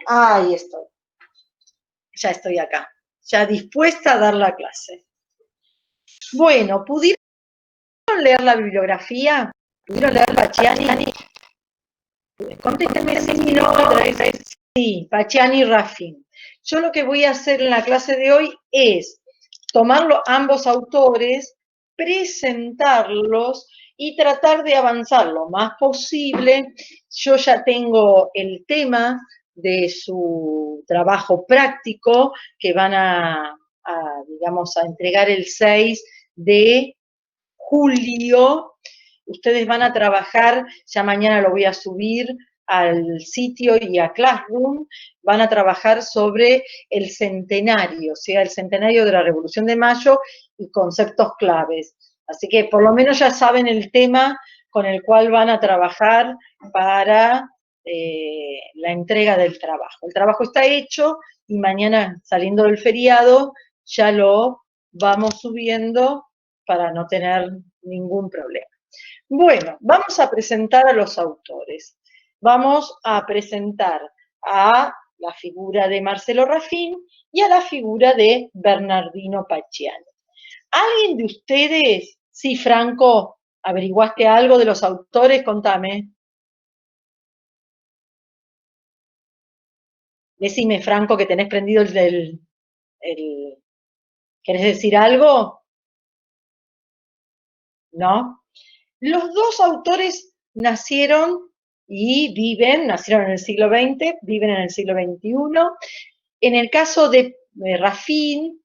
Ahí estoy. Ya estoy acá, ya dispuesta a dar la clase. Bueno, ¿pudieron leer la bibliografía? ¿Pudieron leer Pacciani? Contéstenme si no, sí, Pacciani y Raffin. Yo lo que voy a hacer en la clase de hoy es tomar ambos autores, presentarlos y tratar de avanzar lo más posible. Yo ya tengo el tema de su trabajo práctico que van digamos, a entregar el 6 de julio. Ustedes van a trabajar, ya mañana lo voy a subir al sitio y a Classroom, van a trabajar sobre el centenario, o sea, el centenario de la Revolución de Mayo y conceptos claves. Así que por lo menos ya saben el tema con el cual van a trabajar para la entrega del trabajo. El trabajo está hecho y mañana, saliendo del feriado, ya lo vamos subiendo para no tener ningún problema. Bueno, vamos a presentar a los autores. Vamos a presentar a la figura de Marcelo Raffin y a la figura de Bernardino Pacciani. ¿Alguien de ustedes, sí, Franco, averiguaste algo de los autores? Contame. Decime, Franco, que tenés prendido ¿querés decir algo? ¿No? Los dos autores nacieron nacieron en el siglo XX, viven en el siglo XXI. En el caso de Raffin,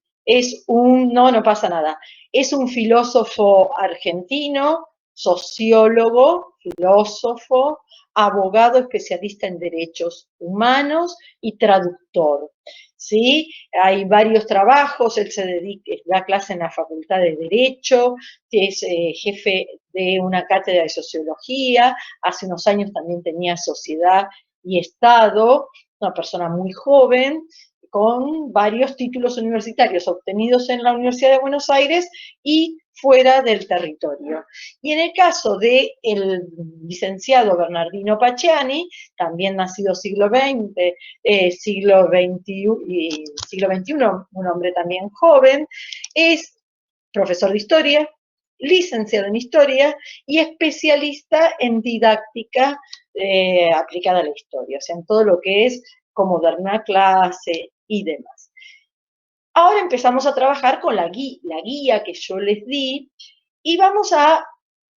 no pasa nada, es un filósofo argentino, sociólogo, filósofo, abogado especialista en derechos humanos y traductor. ¿Sí? Hay varios trabajos, él da clase en la Facultad de Derecho, es jefe de una cátedra de sociología, hace unos años también tenía Sociedad y Estado, una persona muy joven, con varios títulos universitarios obtenidos en la Universidad de Buenos Aires y fuera del territorio. Y en el caso del licenciado Bernardino Pacciani, también nacido siglo XX, siglo XXI, un hombre también joven, es profesor de historia, licenciado en historia y especialista en didáctica aplicada a la historia, o sea, en todo lo que es cómo dar una clase y demás. Ahora empezamos a trabajar con la guía que yo les di y vamos a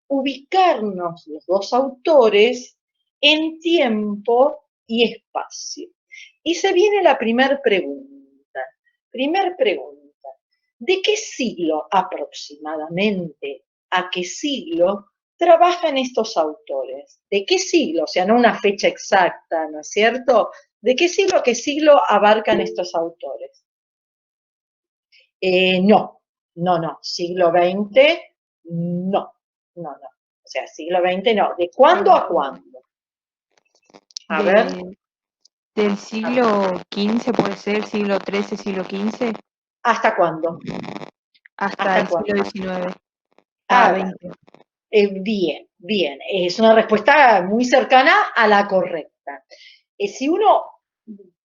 ubicarnos los dos autores en tiempo y espacio. Y se viene la primera pregunta. ¿De qué siglo aproximadamente a qué siglo trabajan estos autores? ¿De qué siglo? O sea, no una fecha exacta, ¿no es cierto? ¿De qué siglo a qué siglo abarcan estos autores? No, siglo XX, no. O sea, siglo XX no. ¿De cuándo a cuándo? A ver. Del siglo XV, puede ser, siglo XIII, siglo XV. ¿Hasta cuándo? Hasta el siglo XIX. Bien. Es una respuesta muy cercana a la correcta. Si uno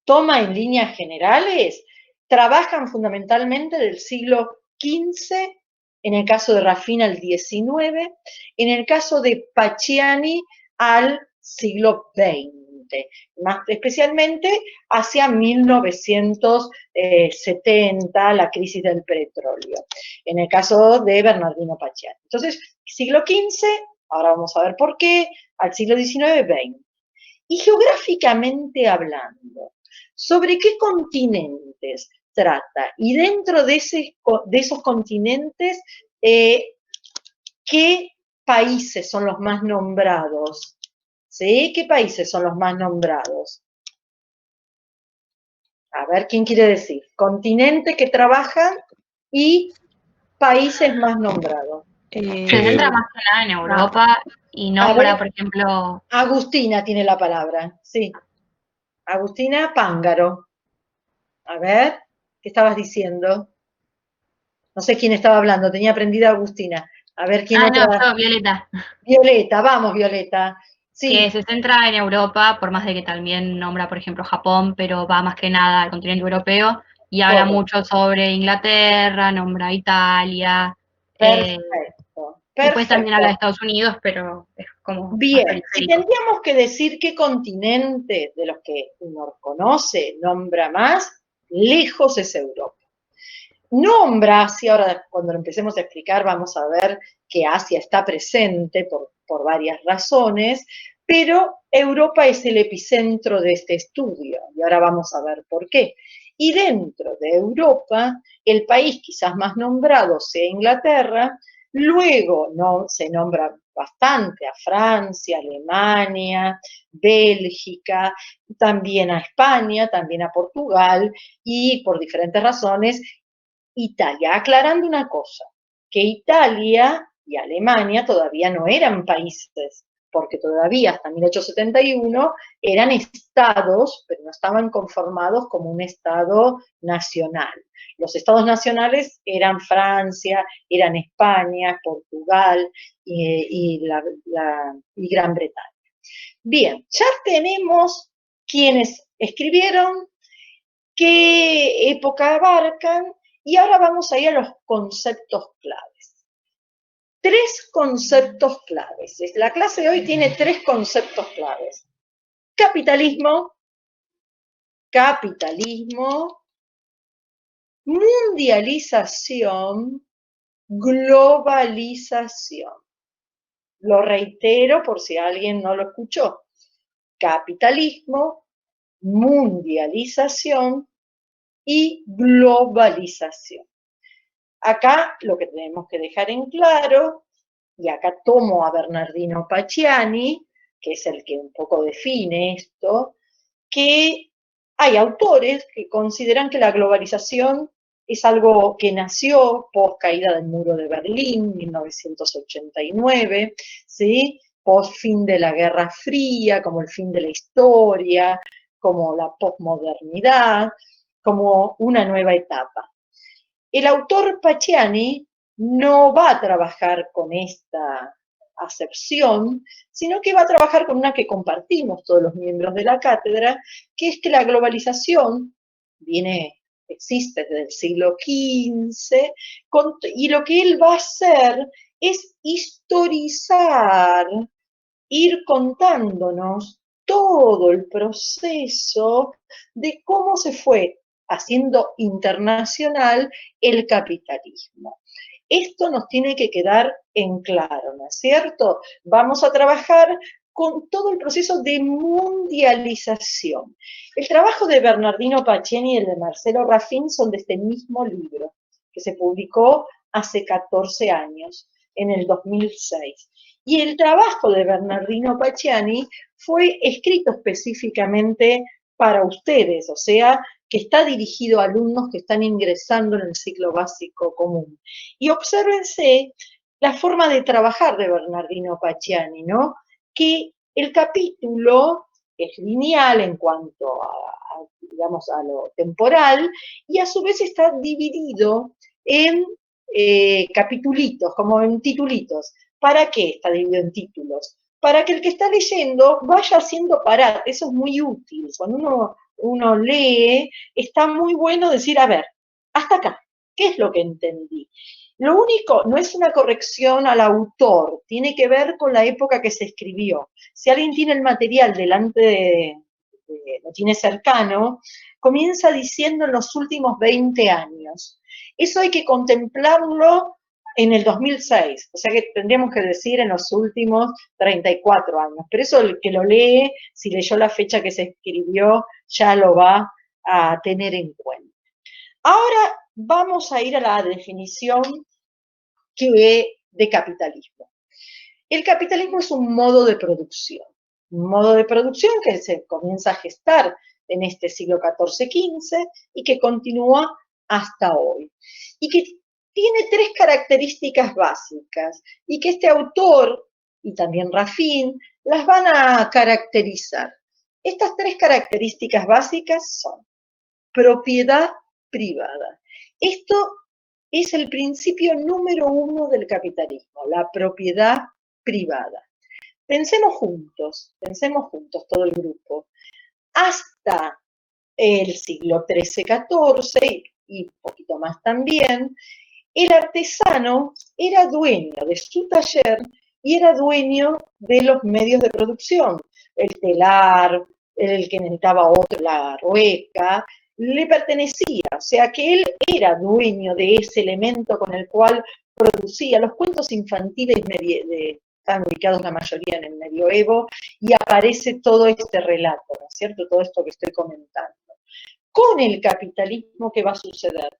toma en líneas generales, trabajan fundamentalmente del siglo XV, en el caso de Raffin al XIX, en el caso de Pacciani al siglo XX, más especialmente hacia 1970, la crisis del petróleo, en el caso de Bernardino Pacciani. Entonces, siglo XV, ahora vamos a ver por qué, al siglo XIX, XX. Y geográficamente hablando, ¿sobre qué continentes trata? Y dentro de esos continentes, ¿qué países son los más nombrados? ¿Sí? ¿Qué países son los más nombrados? A ver, ¿quién quiere decir? Continente que trabajan y países más nombrados. Se centra más que nada en Europa y nombra, por ejemplo... Agustina tiene la palabra, sí. Agustina Pángaro. A ver, ¿qué estabas diciendo? No sé quién estaba hablando, tenía prendida Agustina. A ver quién otra. No, Violeta. Violeta, vamos, Violeta. que se centra en Europa, por más de que también nombra, por ejemplo, Japón, pero va más que nada al continente europeo y habla correcto. mucho sobre Inglaterra, nombra Italia, Perfecto, después también habla de perfecto. Estados Unidos, pero es como más Bien, si periférico. tendríamos que decir qué continente de los que uno conoce nombra más, lejos es Europa. Nombra Asia, ahora cuando lo empecemos a explicar vamos a ver que Asia está presente por varias razones, pero Europa es el epicentro de este estudio y ahora vamos a ver por qué. Y dentro de Europa, el país quizás más nombrado sea Inglaterra, luego no, se nombra bastante a Francia, Alemania, Bélgica, también a España, también a Portugal y por diferentes razones Italia, aclarando una cosa, que Italia y Alemania todavía no eran países, porque todavía hasta 1871 eran estados, pero no estaban conformados como un estado nacional. Los estados nacionales eran Francia, eran España, Portugal y Gran Bretaña. Bien, ya tenemos quienes escribieron, qué época abarcan, y ahora vamos a ir a los conceptos claves. 3 conceptos claves. La clase de hoy tiene 3 conceptos claves. Capitalismo, mundialización, globalización. Lo reitero por si alguien no lo escuchó. Capitalismo, mundialización y globalización. Acá lo que tenemos que dejar en claro, y acá tomo a Bernardino Pacciani, que es el que un poco define esto, que hay autores que consideran que la globalización es algo que nació post caída del muro de Berlín, 1989, ¿sí? Post fin de la Guerra Fría, como el fin de la historia, como la posmodernidad, como una nueva etapa. El autor Pacciani no va a trabajar con esta acepción, sino que va a trabajar con una que compartimos todos los miembros de la cátedra, que es que la globalización existe desde el siglo XV, y lo que él va a hacer es historizar, ir contándonos todo el proceso de cómo se fue haciendo internacional el capitalismo. Esto nos tiene que quedar en claro, ¿no es cierto? Vamos a trabajar con todo el proceso de mundialización. El trabajo de Bernardino Pacciani y el de Marcelo Raffin son de este mismo libro, que se publicó hace 14 años, en el 2006. Y el trabajo de Bernardino Pacciani fue escrito específicamente para ustedes, o sea, que está dirigido a alumnos que están ingresando en el ciclo básico común. Y obsérvense la forma de trabajar de Bernardino Pacciani, ¿no? Que el capítulo es lineal en cuanto digamos, a lo temporal, y a su vez está dividido en capitulitos, como en titulitos. ¿Para qué está dividido en títulos? Para que el que está leyendo vaya haciendo parar. Eso es muy útil. Cuando uno lee, está muy bueno decir, a ver, hasta acá, ¿qué es lo que entendí? Lo único, no es una corrección al autor, tiene que ver con la época que se escribió. Si alguien tiene el material delante lo tiene cercano, comienza diciendo en los últimos 20 años. Eso hay que contemplarlo en el 2006, o sea que tendríamos que decir en los últimos 34 años, pero eso el que lo lee, si leyó la fecha que se escribió, ya lo va a tener en cuenta. Ahora vamos a ir a la definición de capitalismo. El capitalismo es un modo de producción que se comienza a gestar en este siglo XIV-XV y que continúa hasta hoy. Y que tiene 3 características básicas y que este autor y también Raffin las van a caracterizar. Estas 3 características básicas son propiedad privada. Esto es el principio número 1 del capitalismo, la propiedad privada. pensemos juntos todo el grupo. Hasta el siglo XIII-XIV y un poquito más también, el artesano era dueño de su taller y era dueño de los medios de producción. El telar, el que necesitaba otro, la rueca, le pertenecía, o sea que él era dueño de ese elemento con el cual producía. Los cuentos infantiles están ubicados la mayoría en el medioevo y aparece todo este relato, ¿no es cierto? Todo esto que estoy comentando. Con el capitalismo, ¿qué va a suceder?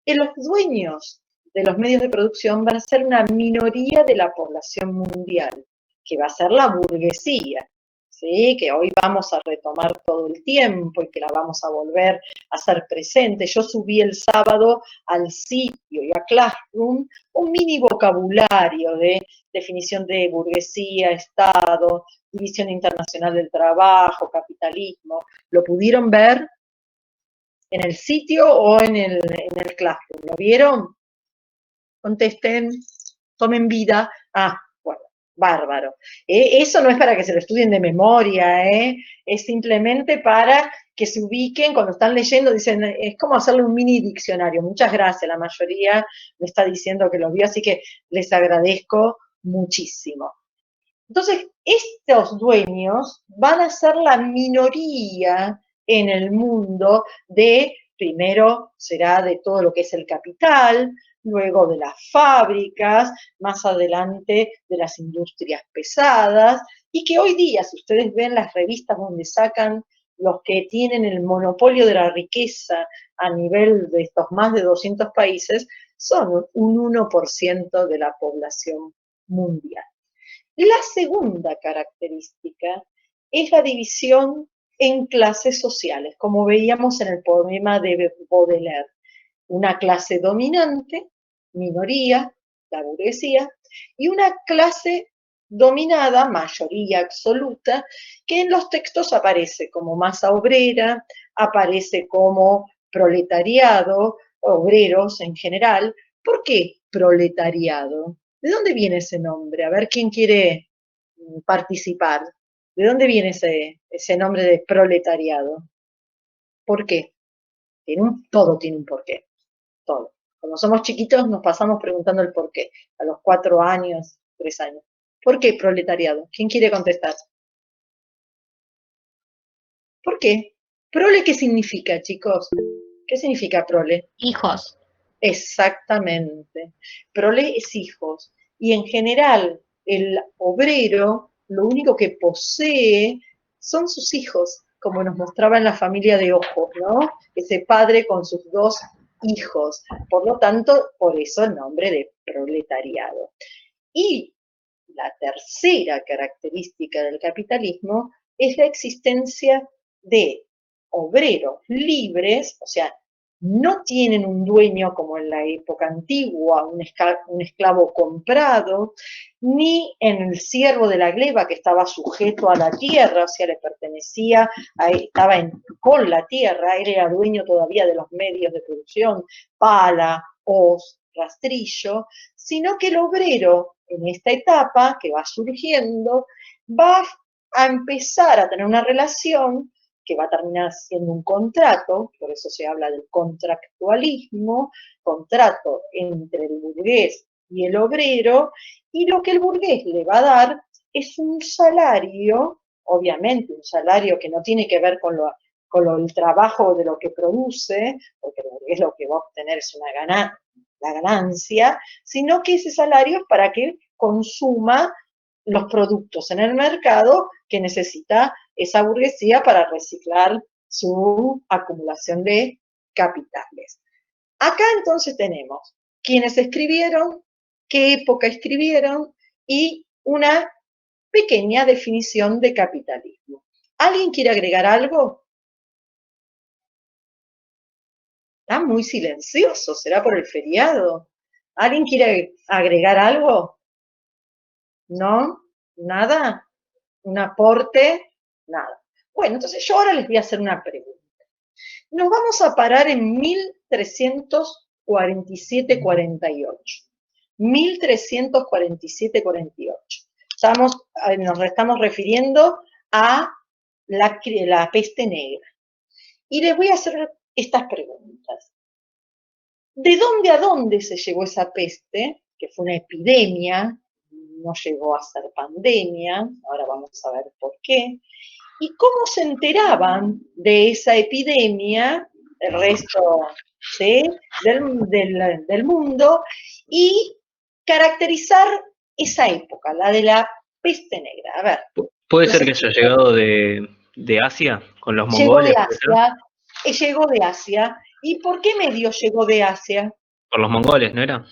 Los dueños de los medios de producción van a ser una minoría de la población mundial, que va a ser la burguesía, ¿sí? Que hoy vamos a retomar todo el tiempo y que la vamos a volver a hacer presente. Yo subí el sábado al sitio y a Classroom un mini vocabulario de definición de burguesía, Estado, división internacional del trabajo, capitalismo. ¿Lo pudieron ver en el sitio o en el Classroom? ¿Lo vieron? Contesten, tomen vida. Ah, bueno, bárbaro. Eso no es para que se lo estudien de memoria, es simplemente para que se ubiquen cuando están leyendo, dicen, es como hacerle un mini diccionario. Muchas gracias, la mayoría me está diciendo que lo vio, así que les agradezco muchísimo. Entonces, estos dueños van a ser la minoría en el mundo primero será de todo lo que es el capital, luego de las fábricas, más adelante de las industrias pesadas, y que hoy día, si ustedes ven las revistas donde sacan los que tienen el monopolio de la riqueza a nivel de estos más de 200 países, son un 1% de la población mundial. La segunda característica es la división en clases sociales, como veíamos en el poema de Baudelaire. Una clase dominante, minoría, la burguesía, y una clase dominada, mayoría absoluta, que en los textos aparece como masa obrera, aparece como proletariado, obreros en general. ¿Por qué proletariado? ¿De dónde viene ese nombre? A ver quién quiere participar. ¿De dónde viene ese nombre de proletariado? ¿Por qué? Todo tiene un porqué, todo. Cuando somos chiquitos nos pasamos preguntando el porqué, a los 4 años, 3 años. ¿Por qué proletariado? ¿Quién quiere contestar? ¿Por qué? ¿Prole qué significa, chicos? ¿Qué significa prole? Hijos. Exactamente. Prole es hijos. Y en general, el obrero lo único que posee son sus hijos, como nos mostraba en la familia de Ojos, ¿no? Ese padre con sus 2 hijos. Por lo tanto, por eso el nombre de proletariado. Y la tercera característica del capitalismo es la existencia de obreros libres, o sea, no tienen un dueño como en la época antigua, un esclavo comprado, ni en el siervo de la gleba que estaba sujeto a la tierra, o sea, le pertenecía, estaba con la tierra, él era dueño todavía de los medios de producción, pala, hoz, rastrillo, sino que el obrero en esta etapa que va surgiendo va a empezar a tener una relación que va a terminar siendo un contrato, por eso se habla del contractualismo, contrato entre el burgués y el obrero, y lo que el burgués le va a dar es un salario, obviamente un salario que no tiene que ver con el trabajo de lo que produce, porque el burgués lo que va a obtener es la ganancia, sino que ese salario es para que consuma los productos en el mercado que necesita esa burguesía para reciclar su acumulación de capitales. Acá entonces tenemos quienes escribieron, qué época escribieron y una pequeña definición de capitalismo. ¿Alguien quiere agregar algo? Está muy silencioso, ¿será por el feriado? ¿Alguien quiere agregar algo? ¿No? ¿Nada? ¿Un aporte? Nada. Bueno, entonces yo ahora les voy a hacer una pregunta. Nos vamos a parar en 1347-48. 1347-48. nos estamos refiriendo a la peste negra. Y les voy a hacer estas preguntas. ¿De dónde a dónde se llevó esa peste? Que fue una epidemia, no llegó a ser pandemia, ahora vamos a ver por qué. ¿Y cómo se enteraban de esa epidemia el resto, ¿sí?, del mundo? Y caracterizar esa época, la de la peste negra. A ver. ¿Puede ser que haya llegado de Asia con los Llegó de mongoles? Asia, llegó de Asia. ¿Y por qué medio llegó de Asia? Por los mongoles, ¿no era?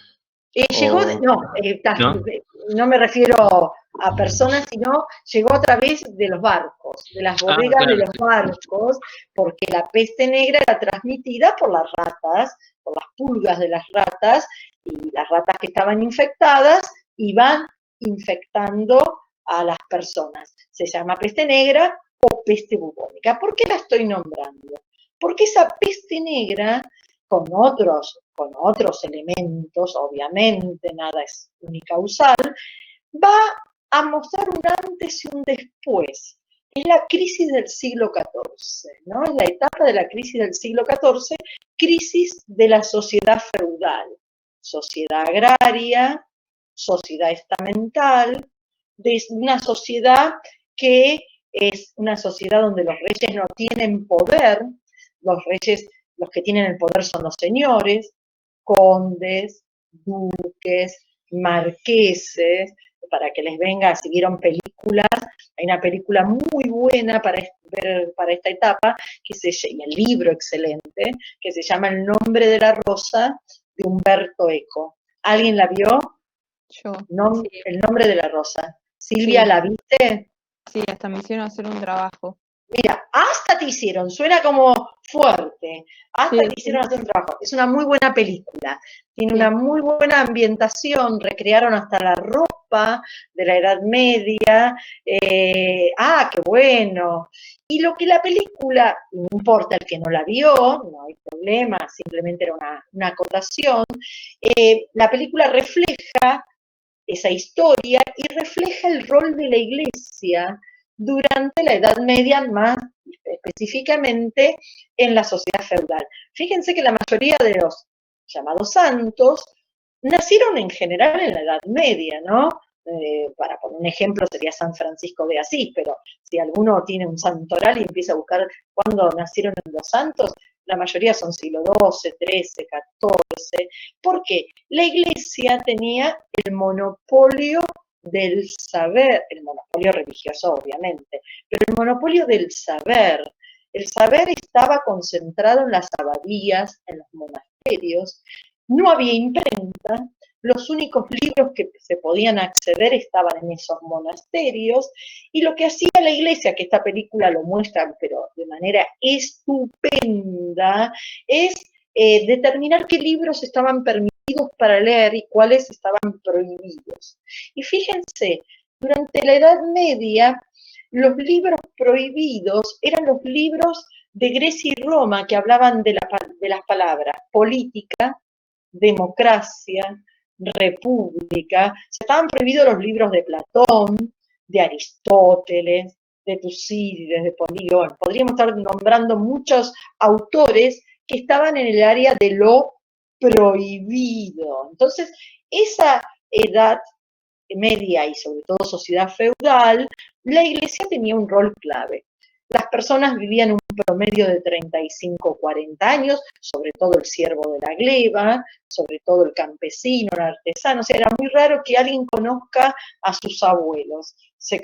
No me refiero a personas, sino llegó a través de los barcos, de las bodegas claro. de los barcos, porque la peste negra era transmitida por las ratas, por las pulgas de las ratas, y las ratas que estaban infectadas iban infectando a las personas. Se llama peste negra o peste bubónica. ¿Por qué la estoy nombrando? Porque esa peste negra, con otros elementos, obviamente nada es unicausal, va a mostrar un antes y un después. Es la crisis del siglo XIV, ¿no? Es la etapa de la crisis del siglo XIV, crisis de la sociedad feudal, sociedad agraria, sociedad estamental, de una sociedad que es una sociedad donde los reyes no tienen poder, los reyes, los que tienen el poder son los señores, condes, duques, marqueses, para que les venga, si vieron películas, hay una película muy buena para ver para esta etapa, y el libro excelente, que se llama El nombre de la rosa, de Humberto Eco. ¿Alguien la vio? Yo. Sí. El nombre de la rosa. Silvia, Sí. ¿la viste? Sí, hasta me hicieron hacer un trabajo. Mira, hasta te hicieron, suena como fuerte, hasta Sí, te hicieron hacer un trabajo. Es una muy buena película, tiene Sí. una muy buena ambientación, recrearon hasta la ropa de la Edad Media. ¡Qué bueno! Y lo que la película, no importa el que no la vio, no hay problema, simplemente era una acotación, la película refleja esa historia y refleja el rol de la Iglesia durante la Edad Media, más específicamente en la sociedad feudal. Fíjense que la mayoría de los llamados santos nacieron en general en la Edad Media, ¿no? Para poner un ejemplo sería San Francisco de Asís, pero si alguno tiene un santoral y empieza a buscar cuándo nacieron los santos, la mayoría son siglo XII, XIII, XIV, porque la Iglesia tenía el monopolio del saber, el monopolio religioso obviamente, pero el monopolio del saber. El saber estaba concentrado en las abadías, en los monasterios, no había imprenta, los únicos libros que se podían acceder estaban en esos monasterios, y lo que hacía la Iglesia, que esta película lo muestra, pero de manera estupenda, es determinar qué libros estaban permitidos para leer y cuáles estaban prohibidos. Y fíjense, durante la Edad Media, los libros prohibidos eran los libros de Grecia y Roma que hablaban de las palabras política, democracia, república. Estaban prohibidos los libros de Platón, de Aristóteles, de Tucídides, de Polígono. Podríamos estar nombrando muchos autores que estaban en el área de lo prohibido. Entonces, esa Edad Media y sobre todo sociedad feudal, la Iglesia tenía un rol clave. Las personas vivían un promedio de 35 o 40 años, sobre todo el siervo de la gleba, sobre todo el campesino, el artesano. O sea, era muy raro que alguien conozca a sus abuelos. Se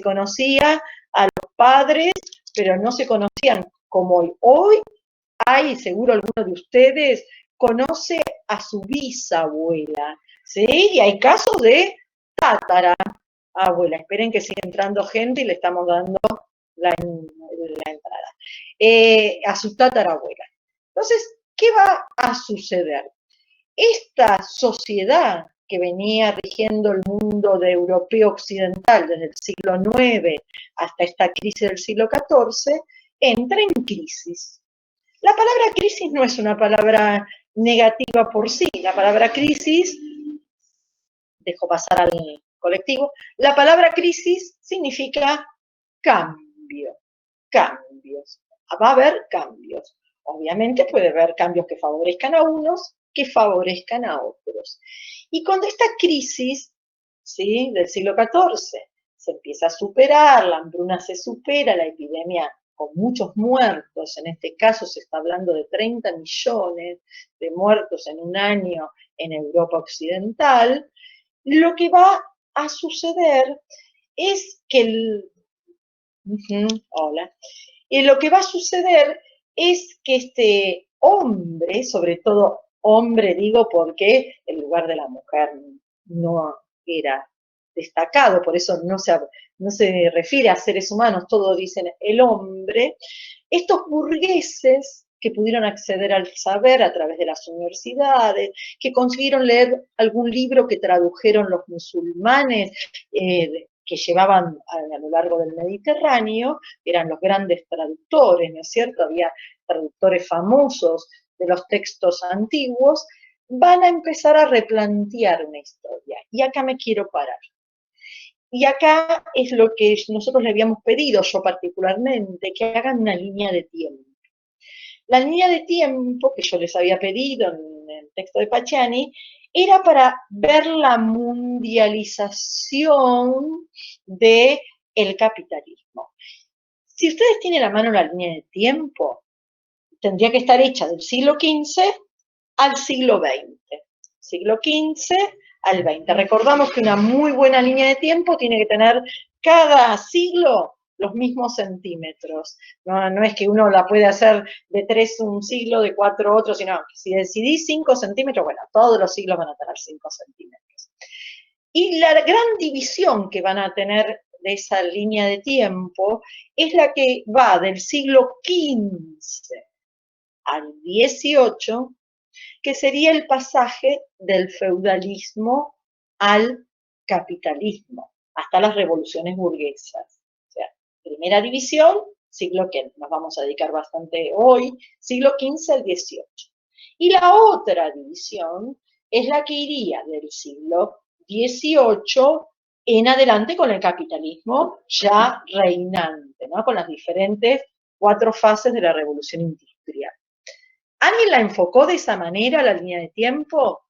conocía a los padres, pero no se conocían como hoy. Hoy hay, seguro alguno de ustedes conoce a su bisabuela, ¿sí? Y hay casos de tatarabuela. Esperen que sigue entrando gente y le estamos dando la entrada. A su tatarabuela. Entonces, ¿qué va a suceder? Esta sociedad que venía rigiendo el mundo de europeo occidental desde el siglo IX hasta esta crisis del siglo XIV, entra en crisis. La palabra crisis no es una palabra negativa por sí. La palabra crisis, dejo pasar al colectivo. La palabra crisis significa cambio, cambios. Va a haber cambios. Obviamente puede haber cambios que favorezcan a unos, que favorezcan a otros. Y cuando esta crisis, ¿sí?, del siglo XIV se empieza a superar, la hambruna se supera, la epidemia con muchos muertos, en este caso se está hablando de 30 millones de muertos en un año en Europa Occidental, lo que va a suceder es que lo que va a suceder es que este hombre, sobre todo hombre digo porque el lugar de la mujer no era destacado, por eso no se refiere a seres humanos, todos dicen el hombre, estos burgueses que pudieron acceder al saber a través de las universidades, que consiguieron leer algún libro que tradujeron los musulmanes, que llevaban a lo largo del Mediterráneo, eran los grandes traductores, ¿no es cierto? Había traductores famosos de los textos antiguos, van a empezar a replantear una historia. Y acá me quiero parar. Y acá es lo que nosotros le habíamos pedido, yo particularmente, que hagan una línea de tiempo. La línea de tiempo que yo les había pedido en el texto de Pacciani era para ver la mundialización del capitalismo. Si ustedes tienen a mano la línea de tiempo, tendría que estar hecha del siglo XV al siglo XX. Siglo XV al XX. Recordamos que una muy buena línea de tiempo tiene que tener cada siglo los mismos centímetros. No es que uno la puede hacer de 3 un siglo, de 4 otro, sino que si decidís 5 centímetros, bueno, todos los siglos van a tener 5 centímetros. Y la gran división que van a tener de esa línea de tiempo es la que va del siglo XV al XVIII, que sería el pasaje del feudalismo al capitalismo, hasta las revoluciones burguesas. O sea, primera división, siglo que nos vamos a dedicar bastante hoy, siglo XV al XVIII. Y la otra división es la que iría del siglo XVIII en adelante con el capitalismo ya reinante, ¿no? Con las diferentes 4 fases de la revolución industrial. ¿Alguien la enfocó de esa manera, la línea de tiempo?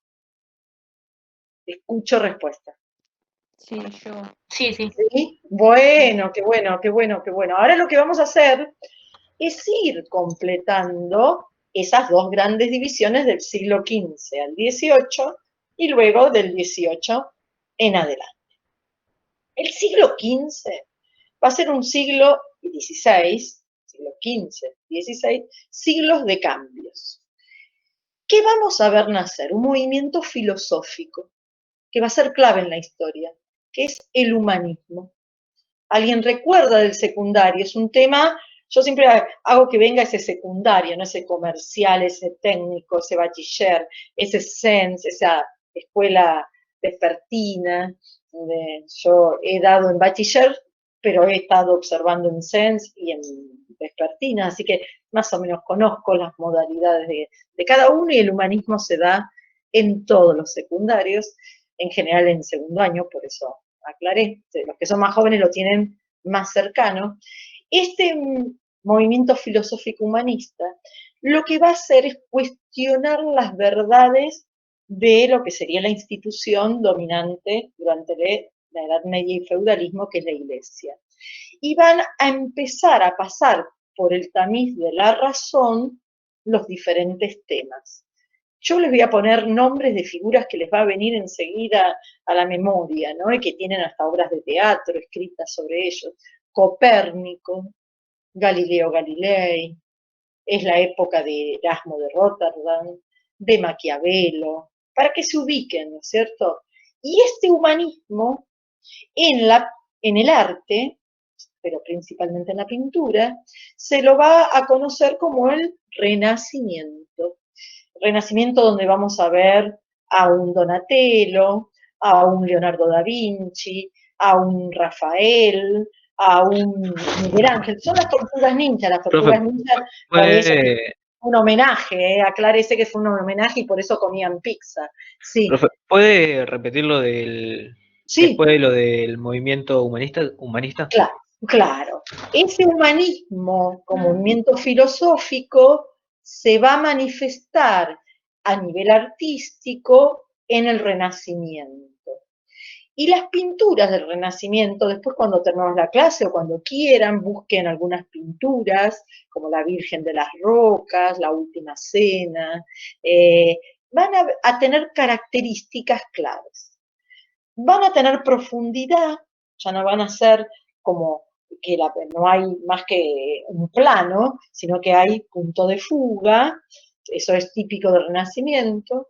Escucho respuesta. Sí, yo. Sí, sí. ¿Sí? Bueno, qué bueno, qué bueno, qué bueno. Ahora lo que vamos a hacer es ir completando esas 2 grandes divisiones del siglo XV al XVIII y luego del XVIII en adelante. El siglo XV va a ser un siglo XVI, siglo XV, XVI, siglos de cambios. ¿Qué vamos a ver nacer? Un movimiento filosófico que va a ser clave en la historia, que es el humanismo. ¿Alguien recuerda del secundario? Es un tema, yo siempre hago que venga ese secundario, no ese comercial, ese técnico, ese bachiller, ese SENS, esa escuela vespertina. Yo he dado en bachiller, pero he estado observando en SENS y en vespertina, así que más o menos conozco las modalidades de cada uno, y el humanismo se da en todos los secundarios, en general en segundo año, por eso aclaré, los que son más jóvenes lo tienen más cercano. Este movimiento filosófico humanista lo que va a hacer es cuestionar las verdades de lo que sería la institución dominante durante la Edad Media y feudalismo, que es la Iglesia. Y van a empezar a pasar por el tamiz de la razón los diferentes temas. Yo les voy a poner nombres de figuras que les va a venir enseguida a la memoria, ¿no? Y que tienen hasta obras de teatro escritas sobre ellos. Copérnico, Galileo Galilei, es la época de Erasmo de Rotterdam, de Maquiavelo, para que se ubiquen, ¿no es cierto? Y este humanismo en el arte, pero principalmente en la pintura, se lo va a conocer como el Renacimiento. Renacimiento donde vamos a ver a un Donatello, a un Leonardo da Vinci, a un Rafael, a un Miguel Ángel. Son las tortugas ninja. Las tortugas ninja Puede, un homenaje, aclárese que fue un homenaje y por eso comían pizza. Sí. profe, ¿puede repetir lo del Sí, Después de lo del movimiento humanista. claro. Ese humanismo como movimiento filosófico se va a manifestar a nivel artístico en el Renacimiento. Y las pinturas del Renacimiento, después cuando terminemos la clase o cuando quieran, busquen algunas pinturas, como la Virgen de las Rocas, la Última Cena, van a tener características claves. Van a tener profundidad, ya no van a ser como que no hay más que un plano, sino que hay punto de fuga, eso es típico del Renacimiento.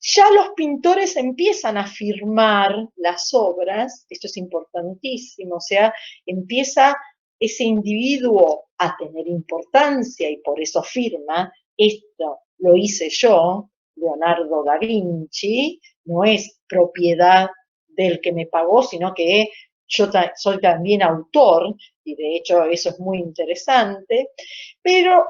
Ya los pintores empiezan a firmar las obras, esto es importantísimo, o sea, empieza ese individuo a tener importancia y por eso firma, esto lo hice yo, Leonardo da Vinci, no es propiedad del que me pagó, sino que yo soy también autor, y de hecho eso es muy interesante, pero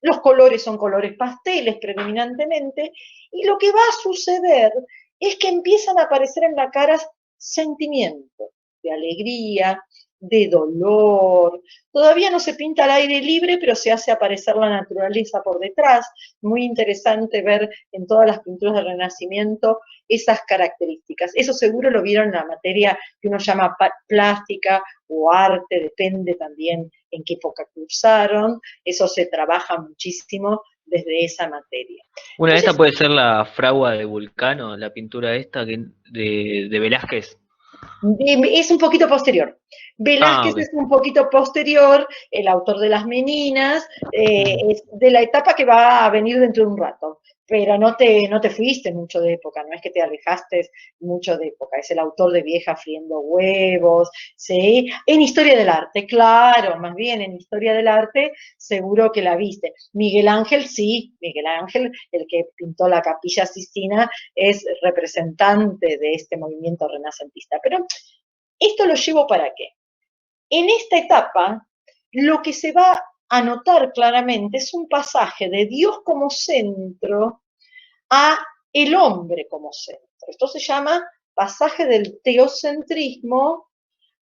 los colores son colores pasteles predominantemente, y lo que va a suceder es que empiezan a aparecer en la cara sentimientos de alegría, de dolor. Todavía no se pinta al aire libre, pero se hace aparecer la naturaleza por detrás. Muy interesante ver en todas las pinturas del Renacimiento esas características. Eso seguro lo vieron en la materia que uno llama plástica o arte, depende también en qué época cursaron. Eso se trabaja muchísimo desde esa materia. Una de Entonces, estas puede ser la fragua de Vulcano, la pintura esta de Velázquez. es un poquito posterior. Velázquez Ok. es un poquito posterior, el autor de Las Meninas, es de la etapa que va a venir dentro de un rato, pero no te fuiste mucho de época, no es que te alejaste mucho de época, es el autor de Vieja friendo huevos, ¿sí? En Historia del Arte, claro, más bien en Historia del Arte seguro que la viste. Miguel Ángel, sí, Miguel Ángel, el que pintó la Capilla Sistina, es representante de este movimiento renacentista, pero ¿esto lo llevo para qué? En esta etapa, lo que se va a notar claramente es un pasaje de Dios como centro a el hombre como centro. Esto se llama pasaje del teocentrismo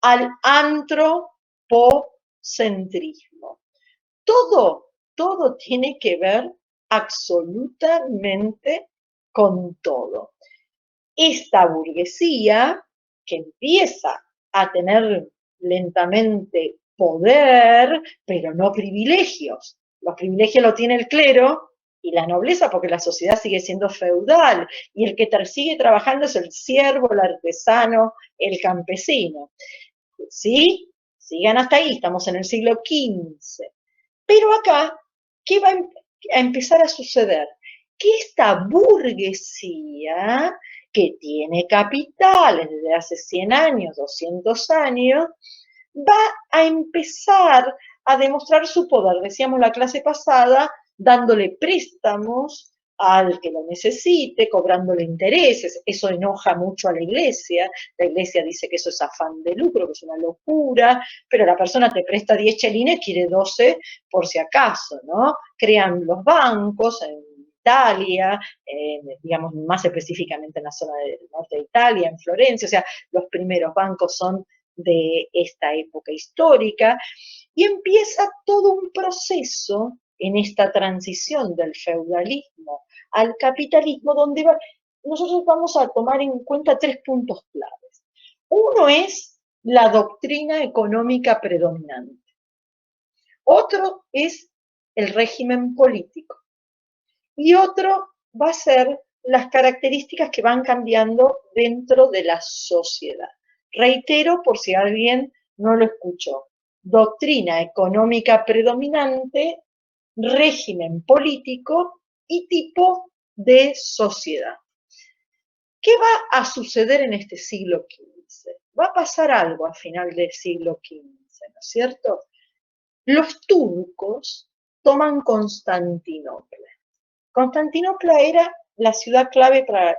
al antropocentrismo. Todo tiene que ver absolutamente con todo. Esta burguesía que empieza a tener lentamente poder, pero no privilegios. Los privilegios los tiene el clero y la nobleza porque la sociedad sigue siendo feudal y el que sigue trabajando es el siervo, el artesano, el campesino. ¿Sí? Sigan hasta ahí, estamos en el siglo XV. Pero acá, ¿qué va a empezar a suceder? Que esta burguesía, que tiene capitales desde hace 100 años, 200 años, va a empezar a demostrar su poder. Decíamos la clase pasada, dándole préstamos al que lo necesite, cobrándole intereses. Eso enoja mucho a la iglesia. La iglesia dice que eso es afán de lucro, que es una locura, pero la persona te presta 10 chelines, quiere 12 por si acaso, ¿no? Crean los bancos en Italia, digamos más específicamente en la zona del norte de Italia, en Florencia, o sea, los primeros bancos son de esta época histórica, y empieza todo un proceso en esta transición del feudalismo al capitalismo, donde nosotros vamos a tomar en cuenta 3 puntos claves. Uno es la doctrina económica predominante. Otro es el régimen político. Y otro va a ser las características que van cambiando dentro de la sociedad. Reitero, por si alguien no lo escuchó, doctrina económica predominante, régimen político y tipo de sociedad. ¿Qué va a suceder en este siglo XV? Va a pasar algo a final del siglo XV, ¿no es cierto? Los turcos toman Constantinopla. Constantinopla era la ciudad clave para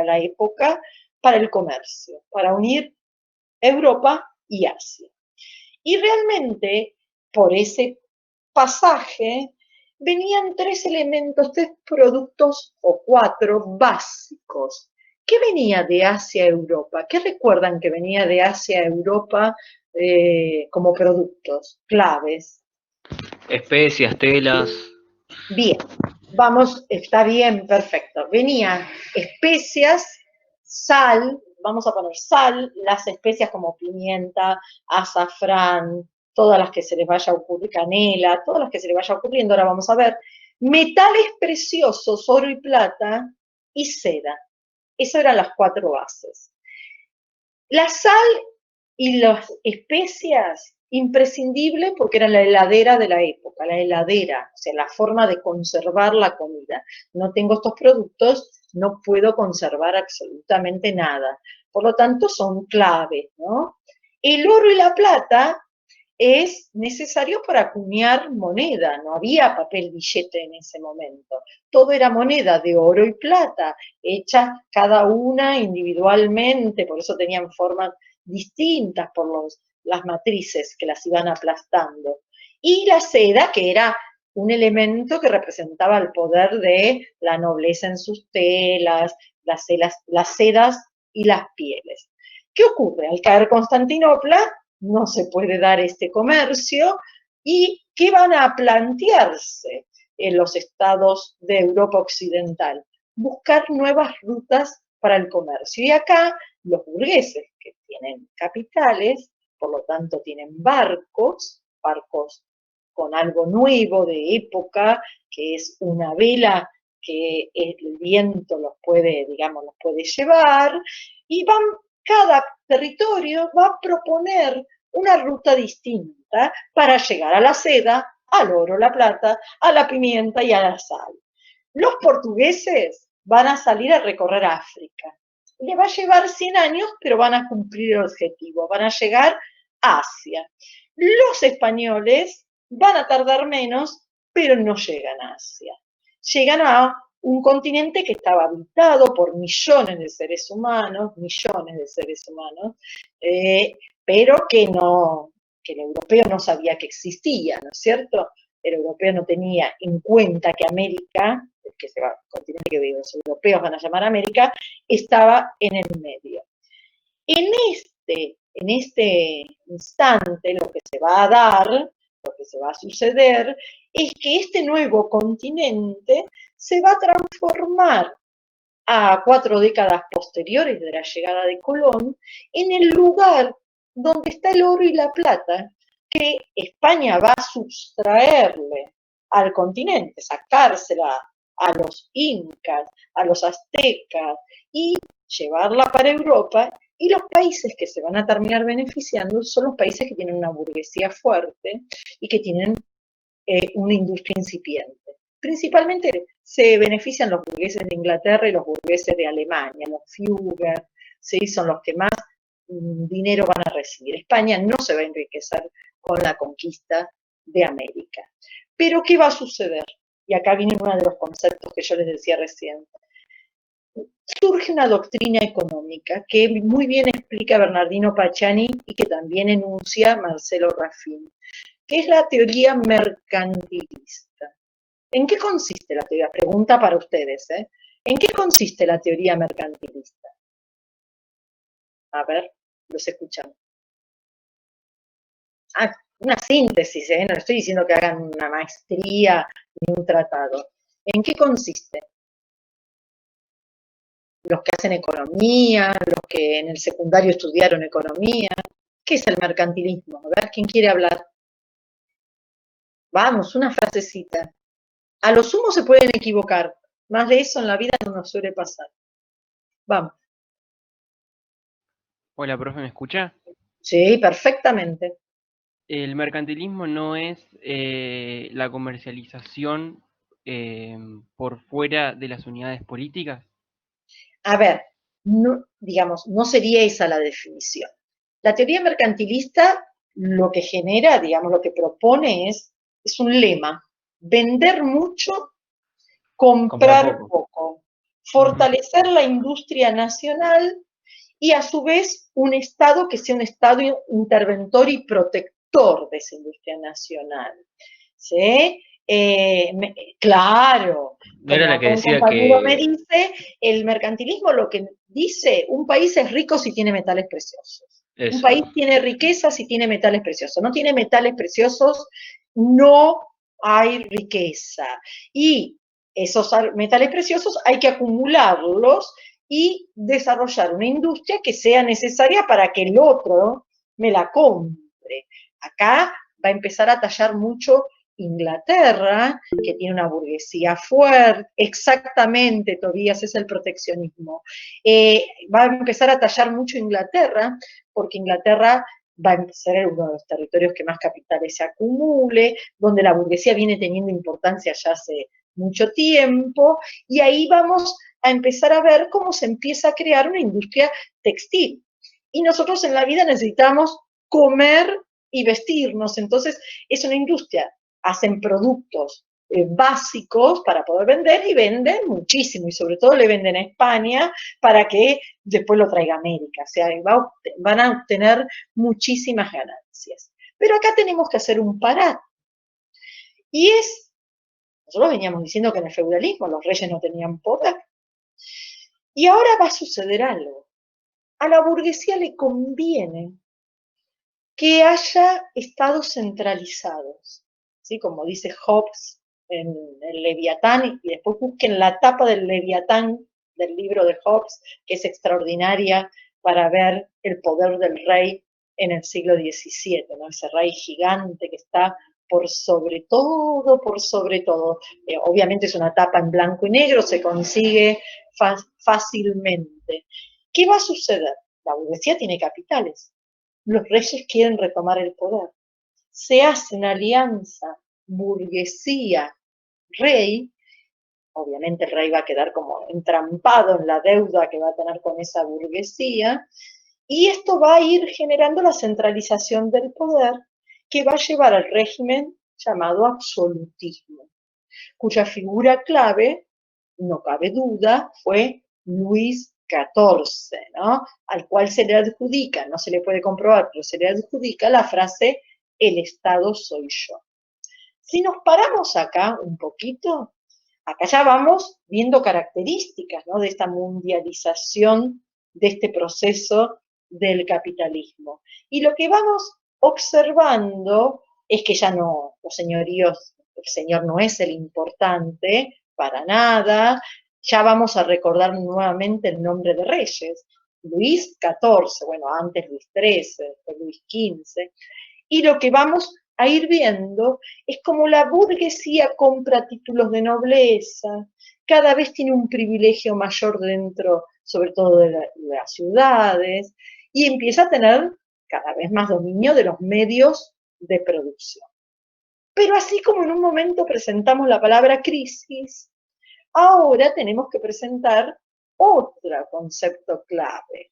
la época, para el comercio, para unir Europa y Asia. Y realmente, por ese pasaje, venían 3 elementos, 3 productos o 4 básicos ¿Qué venía de Asia a Europa? ¿Qué recuerdan que venía de Asia a Europa como productos claves? Especias, telas. Bien, vamos, está bien, perfecto. Venían especias, sal, vamos a poner sal, las especias como pimienta, azafrán, todas las que se les vaya a ocurrir, canela, todas las que se les vaya ocurriendo, ahora vamos a ver, metales preciosos, oro y plata, y seda. Esas eran las 4 bases. La sal y las especias, imprescindible porque era la heladera de la época, la heladera, o sea, la forma de conservar la comida. No tengo estos productos, no puedo conservar absolutamente nada. Por lo tanto, son claves, ¿no? El oro y la plata es necesario para acuñar moneda, no había papel billete en ese momento. Todo era moneda de oro y plata, hecha cada una individualmente, por eso tenían formas distintas por las matrices que las iban aplastando. Y la seda, que era un elemento que representaba el poder de la nobleza en sus telas, las sedas y las pieles. ¿Qué ocurre? Al caer Constantinopla, no se puede dar este comercio, y ¿qué van a plantearse en los estados de Europa Occidental? Buscar nuevas rutas para el comercio. Y acá los burgueses, que tienen capitales, por lo tanto tienen barcos con algo nuevo de época, que es una vela que el viento los puede, digamos, los puede llevar, y cada territorio va a proponer una ruta distinta para llegar a la seda, al oro, la plata, a la pimienta y a la sal. Los portugueses van a salir a recorrer África. Le va a llevar 100 años, pero van a cumplir el objetivo, van a llegar a Asia. Los españoles van a tardar menos, pero no llegan a Asia. Llegan a un continente que estaba habitado por millones de seres humanos, pero que el europeo no sabía que existía, ¿no es cierto? El europeo no tenía en cuenta que América, el continente que los europeos van a llamar América, estaba en el medio. En este instante lo que se va a dar, lo que se va a suceder, es que este nuevo continente se va a transformar a 4 décadas posteriores de la llegada de Colón en el lugar donde está el oro y la plata, que España va a sustraerle al continente, sacársela a los incas, a los aztecas, y llevarla para Europa, y los países que se van a terminar beneficiando son los países que tienen una burguesía fuerte y que tienen una industria incipiente. Principalmente se benefician los burgueses de Inglaterra y los burgueses de Alemania, los Führer, ¿sí? Son los que más dinero van a recibir. España no se va a enriquecer con la conquista de América. Pero ¿qué va a suceder? Y acá viene uno de los conceptos que yo les decía recién. Surge una doctrina económica que muy bien explica Bernardino Pacciani y que también enuncia Marcelo Raffin, que es la teoría mercantilista. ¿En qué consiste la teoría? Pregunta para ustedes, ¿eh? ¿En qué consiste la teoría mercantilista? A ver, los escuchamos. Una síntesis, ¿eh? No estoy diciendo que hagan una maestría ni un tratado. ¿En qué consiste? Los que hacen economía, los que en el secundario estudiaron economía. ¿Qué es el mercantilismo? A ver, ¿quién quiere hablar? Vamos, una frasecita. A lo sumo se pueden equivocar, más de eso en la vida no nos suele pasar. Vamos. Hola, profe, ¿me escucha? Sí, perfectamente. El mercantilismo no es la comercialización por fuera de las unidades políticas. A ver, no, digamos, no sería esa la definición. La teoría mercantilista lo que genera, digamos, lo que propone es un lema: vender mucho, comprar poco, fortalecer la industria nacional y a su vez un Estado que sea un Estado interventor y protector de esa industria nacional, ¿sí? Claro, ¿No era como la que acá un decía compañero me que dice, el mercantilismo lo que dice, un país es rico si tiene metales preciosos. Un eso? país tiene riqueza si tiene metales preciosos. No tiene metales preciosos, no hay riqueza. Y esos metales preciosos hay que acumularlos y desarrollar una industria que sea necesaria para que el otro me la compre. Acá va a empezar a tallar mucho Inglaterra, que tiene una burguesía fuerte, exactamente, Tobías, es el proteccionismo. Va a empezar a tallar mucho Inglaterra, porque Inglaterra va a ser uno de los territorios que más capitales se acumule, donde la burguesía viene teniendo importancia ya hace mucho tiempo, y ahí vamos a empezar a ver cómo se empieza a crear una industria textil. Y nosotros en la vida necesitamos comer y vestirnos, entonces es una industria, hacen productos básicos para poder vender y venden muchísimo, y sobre todo le venden a España para que después lo traiga a América, o sea, van a obtener muchísimas ganancias. Pero acá tenemos que hacer un parate, y nosotros veníamos diciendo que en el feudalismo los reyes no tenían poder, y ahora va a suceder algo. A la burguesía le conviene que haya estados centralizados, ¿sí? Como dice Hobbes en el Leviatán, y después busquen la tapa del Leviatán del libro de Hobbes, que es extraordinaria para ver el poder del rey en el siglo XVII, ¿no? Ese rey gigante que está por sobre todo, por sobre todo. Obviamente es una tapa en blanco y negro, se consigue fácilmente. ¿Qué va a suceder? La burguesía tiene capitales. Los reyes quieren retomar el poder. Se hace una alianza burguesía-rey. Obviamente el rey va a quedar como entrampado en la deuda que va a tener con esa burguesía, y esto va a ir generando la centralización del poder que va a llevar al régimen llamado absolutismo, cuya figura clave, no cabe duda, fue Luis XIV, ¿no? Al cual se le adjudica, no se le puede comprobar, pero se le adjudica la frase, el Estado soy yo. Si nos paramos acá un poquito, acá ya vamos viendo características, ¿no?, de esta mundialización, de este proceso del capitalismo. Y lo que vamos observando es que ya no, los señoríos, el señor no es el importante, para nada. Ya vamos a recordar nuevamente el nombre de reyes. Luis XIV, bueno, antes Luis XIII, Luis XV. Y lo que vamos a ir viendo es como la burguesía compra títulos de nobleza, cada vez tiene un privilegio mayor dentro, sobre todo de las ciudades, y empieza a tener cada vez más dominio de los medios de producción. Pero así como en un momento presentamos la palabra crisis, ahora tenemos que presentar otro concepto clave,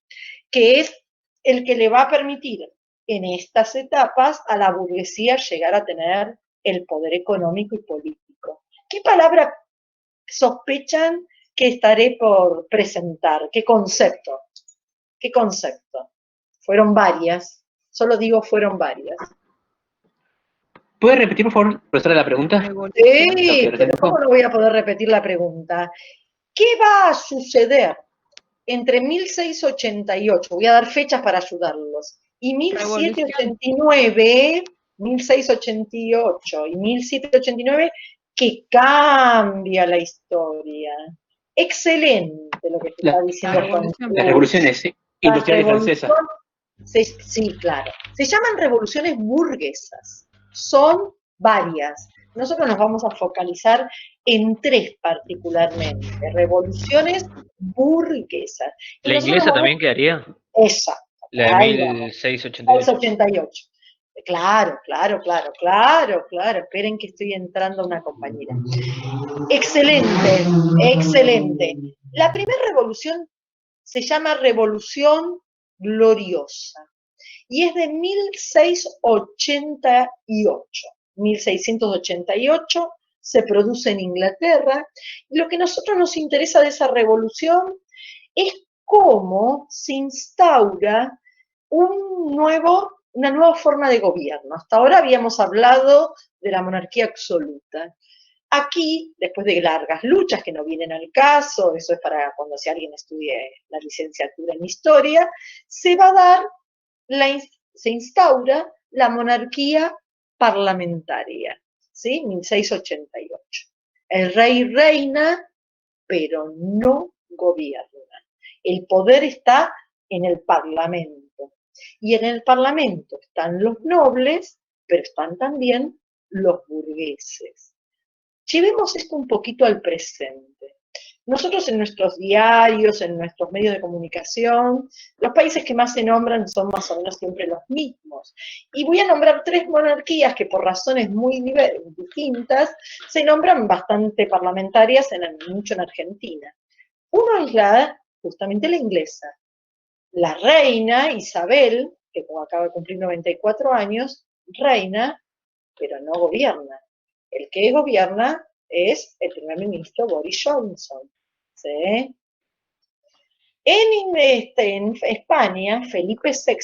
que es el que le va a permitir en estas etapas a la burguesía llegar a tener el poder económico y político. ¿Qué palabra sospechan que estaré por presentar? ¿Qué concepto? ¿Qué concepto? Fueron varias, solo digo fueron varias. ¿Puede repetir, por favor, profesora, la pregunta? Sí, pero ¿cómo no voy a poder repetir la pregunta? ¿Qué va a suceder entre 1688, voy a dar fechas para ayudarlos, y 1789, 1688 y 1789, que cambia la historia? Excelente lo que te está diciendo Juan. Las revoluciones industriales francesas. Sí, claro. Se llaman revoluciones burguesas. Son varias. Nosotros nos vamos a focalizar en tres particularmente. Revoluciones burguesas. Y ¿La inglesa también quedaría? Exacto. La de 1688. Claro. Esperen que estoy entrando a una compañera. Excelente. La primera revolución se llama Revolución Gloriosa y es de 1688. 1688 se produce en Inglaterra. Y lo que a nosotros nos interesa de esa revolución es cómo se instaura una nueva forma de gobierno. Hasta ahora habíamos hablado de la monarquía absoluta. Aquí, después de largas luchas que no vienen al caso, eso es para cuando si alguien estudie la licenciatura en historia, se va a dar, se instaura la monarquía parlamentaria, ¿sí? 1688. El rey reina, pero no gobierna. El poder está en el Parlamento. Y en el Parlamento están los nobles, pero están también los burgueses. Llevemos esto un poquito al presente. Nosotros en nuestros diarios, en nuestros medios de comunicación, los países que más se nombran son más o menos siempre los mismos. Y voy a nombrar 3 monarquías que por razones muy distintas se nombran bastante parlamentarias, mucho en Argentina. Uno es justamente la inglesa. La reina Isabel, que como acaba de cumplir 94 años, reina, pero no gobierna. El que gobierna es el primer ministro Boris Johnson. ¿Sí? En España, Felipe VI,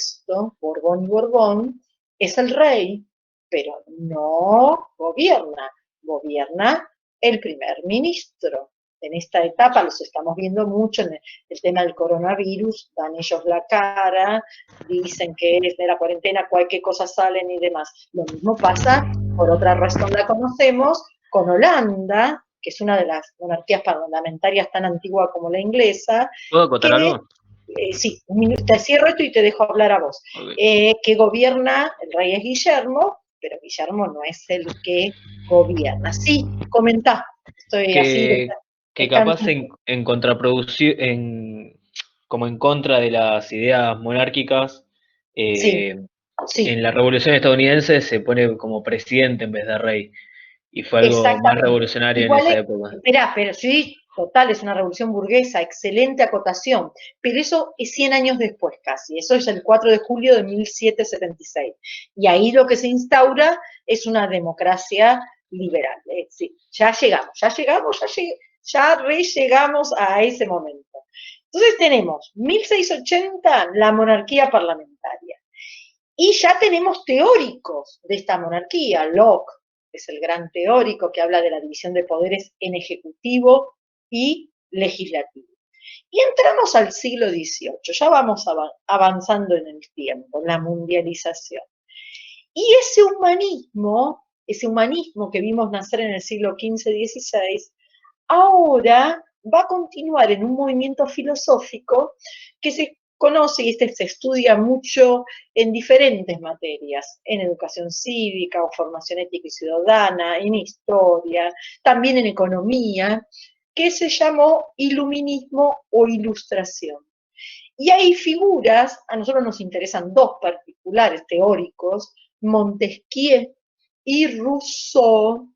Borbón y Borbón, es el rey, pero no gobierna. Gobierna el primer ministro. En esta etapa los estamos viendo mucho en el tema del coronavirus, dan ellos la cara, dicen que es de la cuarentena, cualquier cosa salen y demás. Lo mismo pasa, por otra razón la conocemos, con Holanda, que es una de las monarquías parlamentarias tan antigua como la inglesa. ¿Puedo acotar algo? Sí, un minuto, te cierro esto y te dejo hablar a vos. Okay. Que gobierna, el rey es Guillermo, pero Guillermo no es el que gobierna. Sí, comentá. Estoy así. Que capaz en contraproducción, como en contra de las ideas monárquicas, Sí, sí. en la Revolución estadounidense se pone como presidente en vez de rey. Y fue algo más Exactamente. revolucionario Igual en esa época. Esperá, pero sí, total, es una revolución burguesa, excelente acotación, pero eso es 100 años después casi, eso es el 4 de julio de 1776. Y ahí lo que se instaura es una democracia liberal. Sí, ya llegamos a ese momento. Entonces tenemos 1680, la monarquía parlamentaria. Y ya tenemos teóricos de esta monarquía. Locke es el gran teórico que habla de la división de poderes en ejecutivo y legislativo. Y entramos al siglo XVIII, ya vamos avanzando en el tiempo, en la mundialización. Y ese humanismo que vimos nacer en el siglo XV-XVI, ahora va a continuar en un movimiento filosófico que se conoce y se estudia mucho en diferentes materias, en educación cívica o formación ética y ciudadana, en historia, también en economía, que se llamó iluminismo o ilustración. Y hay figuras, a nosotros nos interesan 2 particulares teóricos, Montesquieu y Rousseau,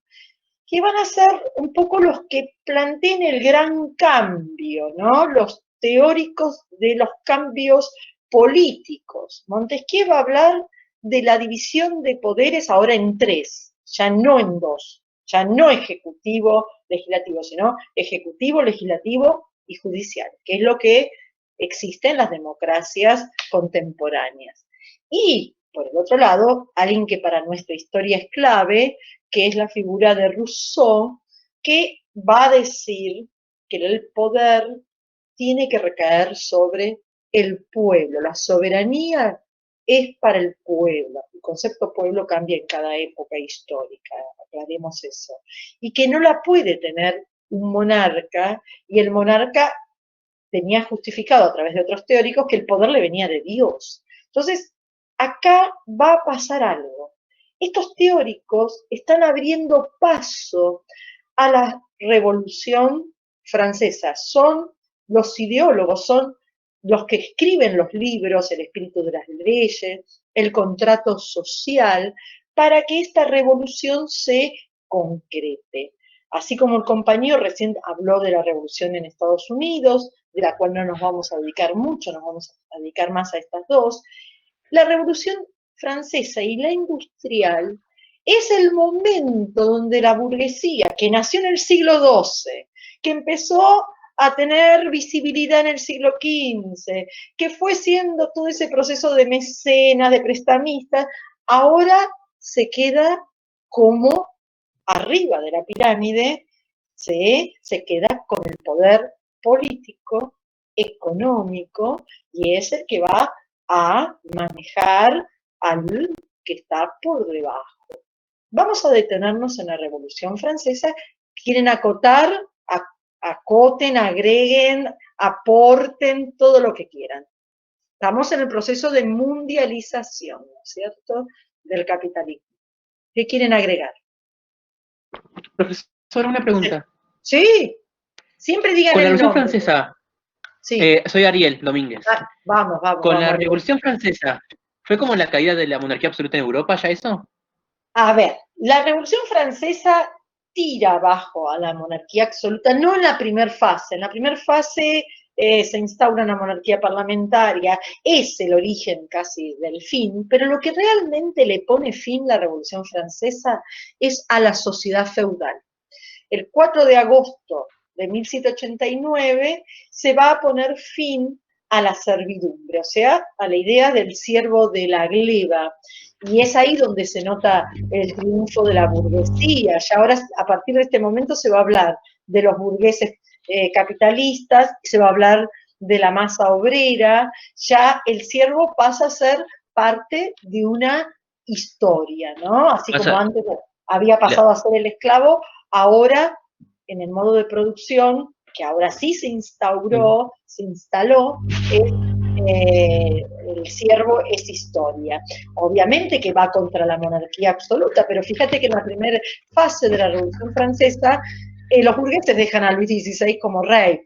que van a ser un poco los que planteen el gran cambio, ¿no? Los teóricos de los cambios políticos. Montesquieu va a hablar de la división de poderes ahora en 3, ya no en 2, ya no ejecutivo, legislativo, sino ejecutivo, legislativo y judicial, que es lo que existe en las democracias contemporáneas. Y, por el otro lado, alguien que para nuestra historia es clave, que es la figura de Rousseau, que va a decir que el poder tiene que recaer sobre el pueblo. La soberanía es para el pueblo. El concepto pueblo cambia en cada época histórica, aclaremos eso. Y que no la puede tener un monarca, y el monarca tenía justificado a través de otros teóricos que el poder le venía de Dios. Entonces, acá va a pasar algo. Estos teóricos están abriendo paso a la Revolución Francesa. Son los ideólogos, son los que escriben los libros, el espíritu de las leyes, el contrato social, para que esta revolución se concrete. Así como el compañero recién habló de la revolución en Estados Unidos, de la cual no nos vamos a dedicar mucho, nos vamos a dedicar más a estas 2, la revolución francesa y la industrial es el momento donde la burguesía, que nació en el siglo XII, que empezó a tener visibilidad en el siglo XV, que fue siendo todo ese proceso de mecenas, de prestamistas, ahora se queda como arriba de la pirámide se queda con el poder político, económico, y es el que va a manejar al que está por debajo. Vamos a detenernos en la Revolución Francesa. Quieren acotar, acoten, agreguen, aporten, todo lo que quieran. Estamos en el proceso de mundialización, ¿no es cierto?, del capitalismo. ¿Qué quieren agregar? Profesor, una pregunta. Sí, siempre digan Con la el Revolución nombre. Francesa, Sí. soy Ariel Domínguez. Vamos. Con la Ariel. Revolución Francesa, ¿fue como la caída de la monarquía absoluta en Europa ya eso? A ver, la Revolución Francesa tira abajo a la monarquía absoluta, no en la primera fase. En la primera fase se instaura una monarquía parlamentaria, es el origen casi del fin, pero lo que realmente le pone fin la Revolución Francesa es a la sociedad feudal. El 4 de agosto de 1789 se va a poner fin a la servidumbre, o sea, a la idea del siervo de la gleba. Y es ahí donde se nota el triunfo de la burguesía. Ya ahora, a partir de este momento, se va a hablar de los burgueses capitalistas, se va a hablar de la masa obrera. Ya el siervo pasa a ser parte de una historia, ¿no? Así como antes había pasado a ser el esclavo, ahora en el modo de producción, que ahora sí se instauró, se instaló, el siervo es historia. Obviamente que va contra la monarquía absoluta, pero fíjate que en la primera fase de la Revolución Francesa, los burgueses dejan a Luis XVI como rey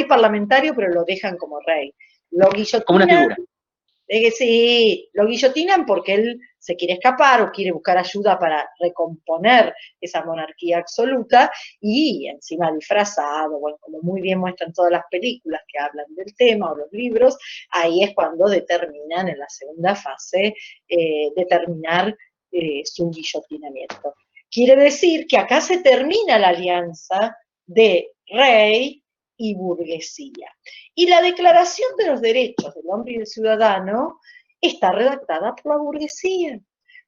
parlamentario, pero lo dejan como rey. Lo Como una guillotinan, figura. sí, lo guillotinan porque él se quiere escapar o quiere buscar ayuda para recomponer esa monarquía absoluta, y encima disfrazado, bueno, como muy bien muestran todas las películas que hablan del tema o los libros, ahí es cuando determinan en la segunda fase, determinar su guillotinamiento. Quiere decir que acá se termina la alianza de rey y burguesía. Y la Declaración de los Derechos del Hombre y del Ciudadano está redactada por la burguesía.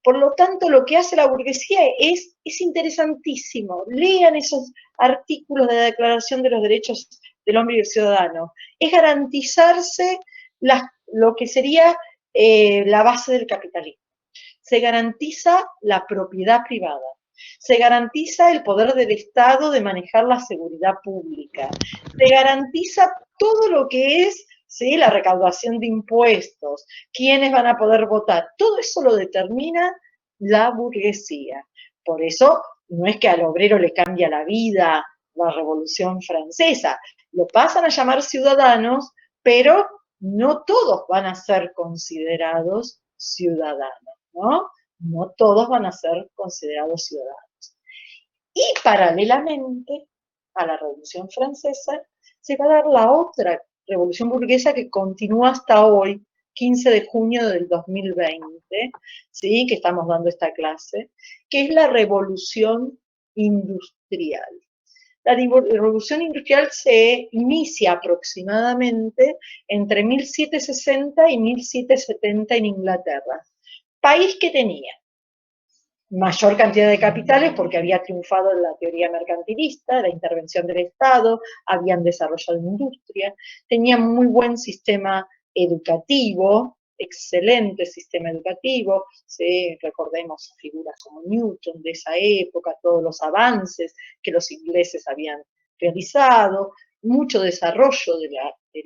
Por lo tanto, lo que hace la burguesía es interesantísimo. Lean esos artículos de la Declaración de los Derechos del Hombre y del Ciudadano. Es garantizarse lo que sería la base del capitalismo. Se garantiza la propiedad privada. Se garantiza el poder del Estado de manejar la seguridad pública. Se garantiza todo lo que es, ¿sí?, la recaudación de impuestos, quiénes van a poder votar. Todo eso lo determina la burguesía. Por eso no es que al obrero le cambia la vida la Revolución Francesa. Lo pasan a llamar ciudadanos, pero no todos van a ser considerados ciudadanos, ¿no? No todos van a ser considerados ciudadanos. Y paralelamente a la Revolución Francesa se va a dar la otra revolución burguesa que continúa hasta hoy, 15 de junio del 2020, ¿sí?, que estamos dando esta clase, que es la revolución industrial. La revolución industrial se inicia aproximadamente entre 1760 y 1770 en Inglaterra, país que tenía mayor cantidad de capitales porque había triunfado la teoría mercantilista, la intervención del Estado, habían desarrollado industria, tenían muy buen sistema educativo, excelente sistema educativo, ¿sí? Recordemos figuras como Newton de esa época, todos los avances que los ingleses habían realizado, mucho desarrollo del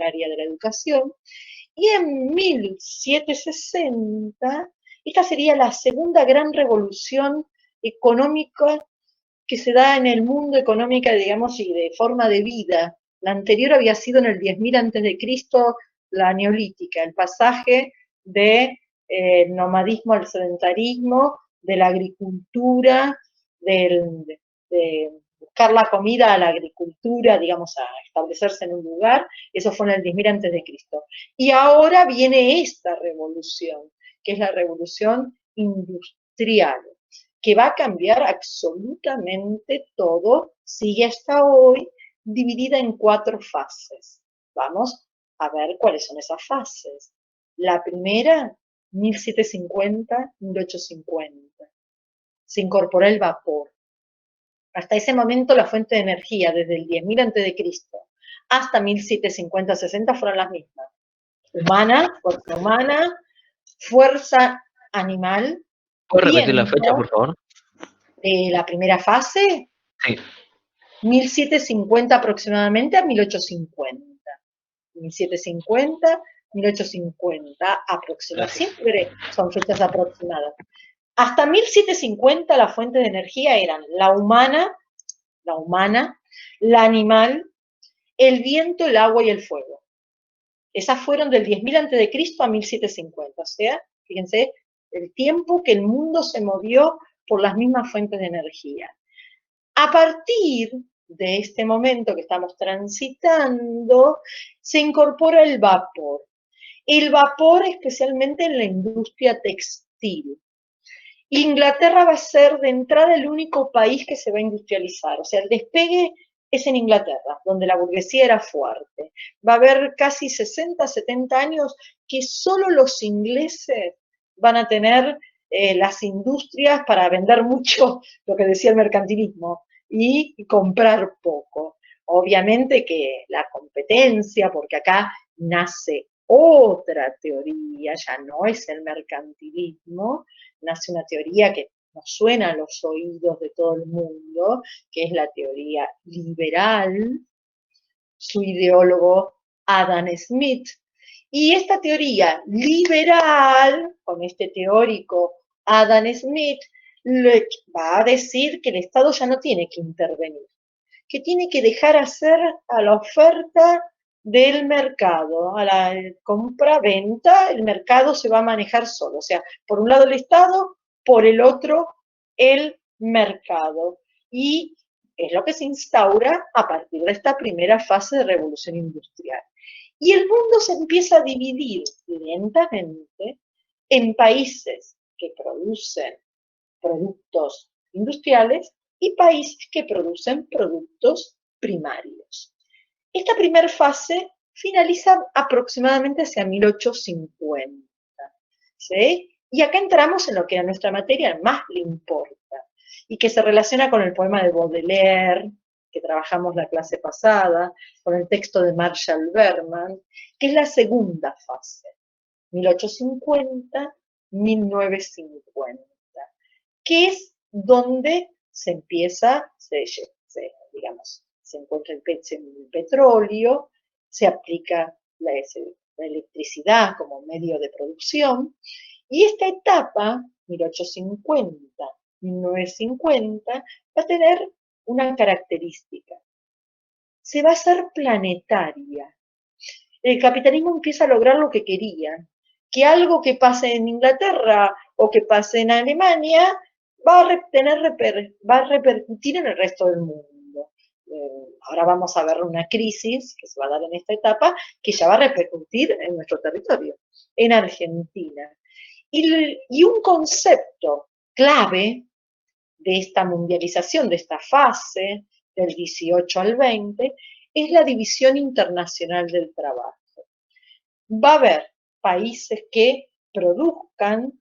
área de la educación, y en 1760 esta sería la segunda gran revolución económica que se da en el mundo, económica, digamos, y de forma de vida. La anterior había sido en el 10.000 a.C., la neolítica, el pasaje del nomadismo al sedentarismo, de la agricultura, de buscar la comida a la agricultura, digamos, a establecerse en un lugar. Eso fue en el 10.000 a.C. Y ahora viene esta revolución, que es la revolución industrial, que va a cambiar absolutamente todo, sigue hasta hoy dividida en 4 fases. Vamos a ver cuáles son esas fases. La primera, 1750-1850. Se incorpora el vapor. Hasta ese momento la fuente de energía, desde el 10.000 a.C. hasta 1750-60 fueron las mismas. Fuerza humana, fuerza animal, ¿Puedes repetir la fecha, por viento, favor? la primera fase, Sí. 1750 aproximadamente a 1850. 1750, 1850 aproximadamente. Gracias. Siempre son fechas aproximadas. Hasta 1750 las fuentes de energía eran la humana, la animal, el viento, el agua y el fuego. Esas fueron del 10.000 a.C. a 1750. O sea, fíjense, el tiempo que el mundo se movió por las mismas fuentes de energía. A partir de este momento que estamos transitando, se incorpora el vapor. El vapor especialmente en la industria textil. Inglaterra va a ser de entrada el único país que se va a industrializar. O sea, el despegue es en Inglaterra, donde la burguesía era fuerte. Va a haber casi 60, 70 años que solo los ingleses van a tener las industrias para vender mucho, lo que decía el mercantilismo, y comprar poco. Obviamente que la competencia, porque acá nace otra teoría, ya no es el mercantilismo, nace una teoría que nos suena a los oídos de todo el mundo, que es la teoría liberal, su ideólogo Adam Smith. Y esta teoría liberal, con este teórico Adam Smith, le va a decir que el Estado ya no tiene que intervenir, que tiene que dejar hacer a la oferta del mercado, a la compra-venta, el mercado se va a manejar solo. O sea, por un lado el Estado, por el otro el mercado. Y es lo que se instaura a partir de esta primera fase de revolución industrial. Y el mundo se empieza a dividir lentamente en países que producen productos industriales y países que producen productos primarios. Esta primera fase finaliza aproximadamente hacia 1850, ¿sí? Y acá entramos en lo que a nuestra materia más le importa, y que se relaciona con el poema de Baudelaire, que trabajamos la clase pasada, con el texto de Marshall Berman, que es la segunda fase, 1850-1950, que es donde se empieza, digamos, se encuentra el petróleo, se aplica la electricidad como medio de producción, y esta etapa, 1850-1950, va a tener una característica. Se va a hacer planetaria. El capitalismo empieza a lograr lo que quería, que algo que pase en Inglaterra o que pase en Alemania va a repercutir en el resto del mundo. Ahora vamos a ver una crisis que se va a dar en esta etapa que ya va a repercutir en nuestro territorio, en Argentina. Y un concepto clave de esta mundialización, de esta fase del 18 al 20, es la división internacional del trabajo. Va a haber países que produzcan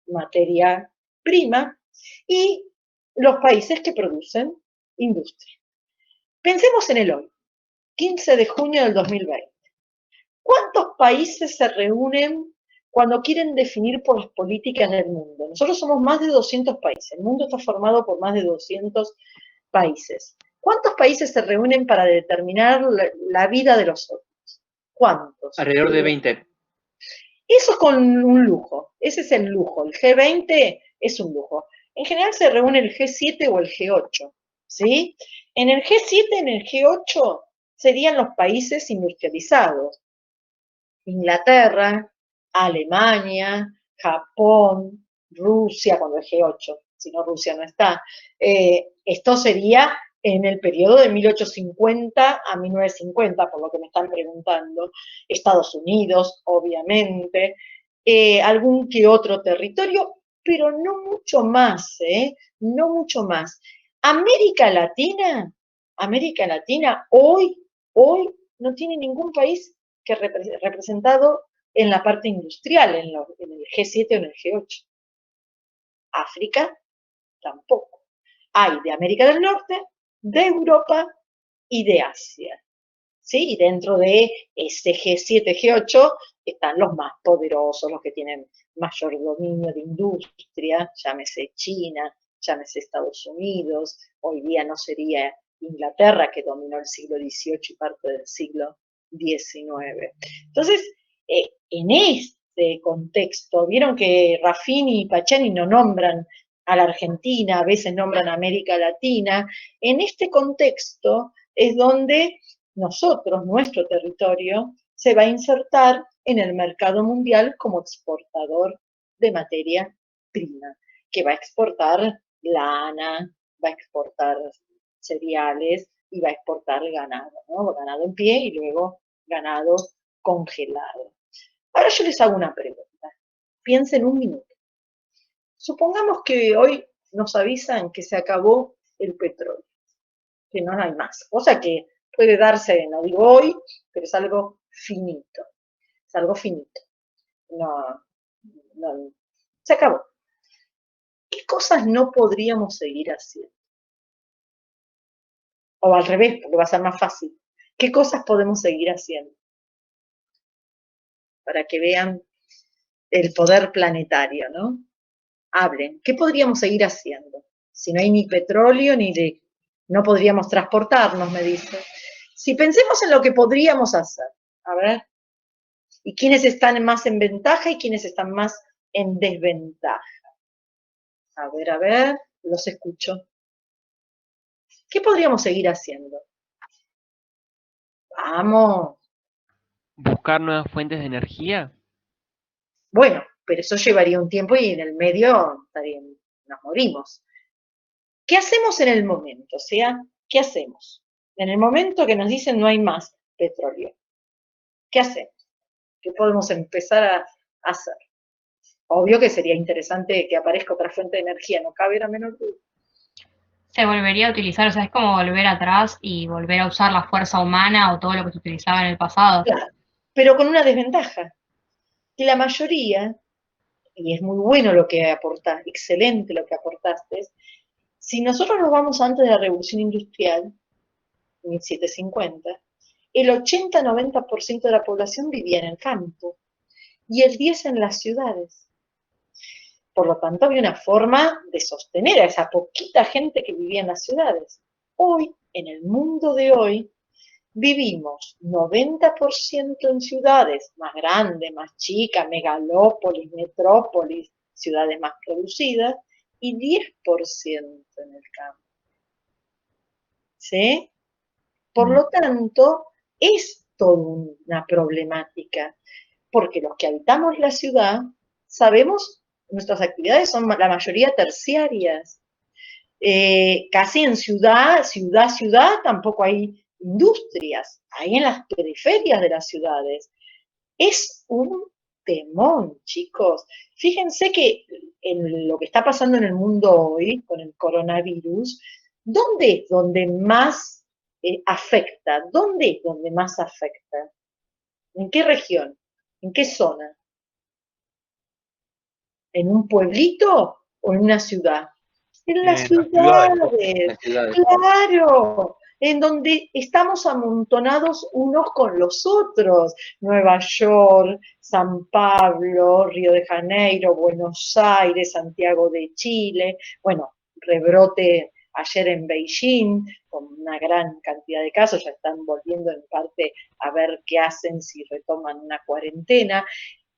materia prima y los países que producen industria. Pensemos en el hoy, 15 de junio del 2020. ¿Cuántos países se reúnen cuando quieren definir por las políticas del mundo? Nosotros somos más de 200 países, el mundo está formado por más de 200 países. ¿Cuántos países se reúnen para determinar la vida de los otros? ¿Cuántos? Alrededor de 20. Eso es con un lujo, ese es el lujo. El G20 es un lujo. En general se reúne el G7 o el G8, ¿sí? En el G7, en el G8 serían los países industrializados. Inglaterra, Alemania, Japón, Rusia, cuando el G8, si no Rusia no está. Esto sería en el periodo de 1850 a 1950, por lo que me están preguntando. Estados Unidos, obviamente, algún que otro territorio, pero no mucho más, no mucho más. América Latina hoy no tiene ningún país que representado en la parte industrial, en el G7 o en el G8. África, tampoco. Hay de América del Norte, de Europa y de Asia. ¿Sí? Y dentro de ese G7, G8 están los más poderosos, los que tienen mayor dominio de industria, llámese China, llámese Estados Unidos, hoy día no sería Inglaterra, que dominó el siglo XVIII y parte del siglo XIX. Entonces, en este contexto, vieron que Raffini y Pachani no nombran a la Argentina, a veces nombran a América Latina. En este contexto es donde nosotros, nuestro territorio, se va a insertar en el mercado mundial como exportador de materia prima, que va a exportar lana, va a exportar cereales y va a exportar ganado, ¿no? Ganado en pie y luego ganado congelado. Ahora yo les hago una pregunta. Piensen un minuto. Supongamos que hoy nos avisan que se acabó el petróleo, que no hay más, cosa que puede darse, no digo hoy, pero es algo finito, es algo finito. No, se acabó. ¿Qué cosas no podríamos seguir haciendo? O al revés, porque va a ser más fácil. ¿Qué cosas podemos seguir haciendo? Para que vean el poder planetario, ¿no? Hablen. ¿Qué podríamos seguir haciendo? Si no hay ni petróleo, no podríamos transportarnos, me dice. Si pensemos en lo que podríamos hacer, a ver, y quiénes están más en ventaja y quiénes están más en desventaja. A ver, los escucho. ¿Qué podríamos seguir haciendo? Vamos. ¿Buscar nuevas fuentes de energía? Bueno, pero eso llevaría un tiempo y en el medio nos morimos. ¿Qué hacemos en el momento? O sea, ¿qué hacemos? En el momento que nos dicen no hay más petróleo, ¿qué hacemos? ¿Qué podemos empezar a hacer? Obvio que sería interesante que aparezca otra fuente de energía, no cabe la menor duda. Se volvería a utilizar, o sea, es como volver atrás y volver a usar la fuerza humana o todo lo que se utilizaba en el pasado. Claro, pero con una desventaja, que la mayoría, y es muy bueno lo que aportaste, excelente lo que aportaste, si nosotros nos vamos antes de la Revolución Industrial, 1750, el 80-90% de la población vivía en el campo y el 10% en las ciudades. Por lo tanto, había una forma de sostener a esa poquita gente que vivía en las ciudades. Hoy, en el mundo de hoy, vivimos 90% en ciudades más grandes, más chicas, megalópolis, metrópolis, ciudades más producidas, y 10% en el campo. ¿Sí? Por lo tanto, es toda una problemática, porque los que habitamos la ciudad sabemos, nuestras actividades son la mayoría terciarias. Casi en ciudad, tampoco hay industrias, hay en las periferias de las ciudades. Es un temón, chicos. Fíjense que en lo que está pasando en el mundo hoy, con el coronavirus, ¿dónde es donde más afecta? ¿Dónde es donde más afecta? ¿En qué región? ¿En qué zona? ¿En un pueblito o en una ciudad? En las ciudades, claro, en donde estamos amontonados unos con los otros. Nueva York, San Pablo, Río de Janeiro, Buenos Aires, Santiago de Chile, bueno, rebrote ayer en Beijing, con una gran cantidad de casos, ya están volviendo en parte a ver qué hacen si retoman una cuarentena.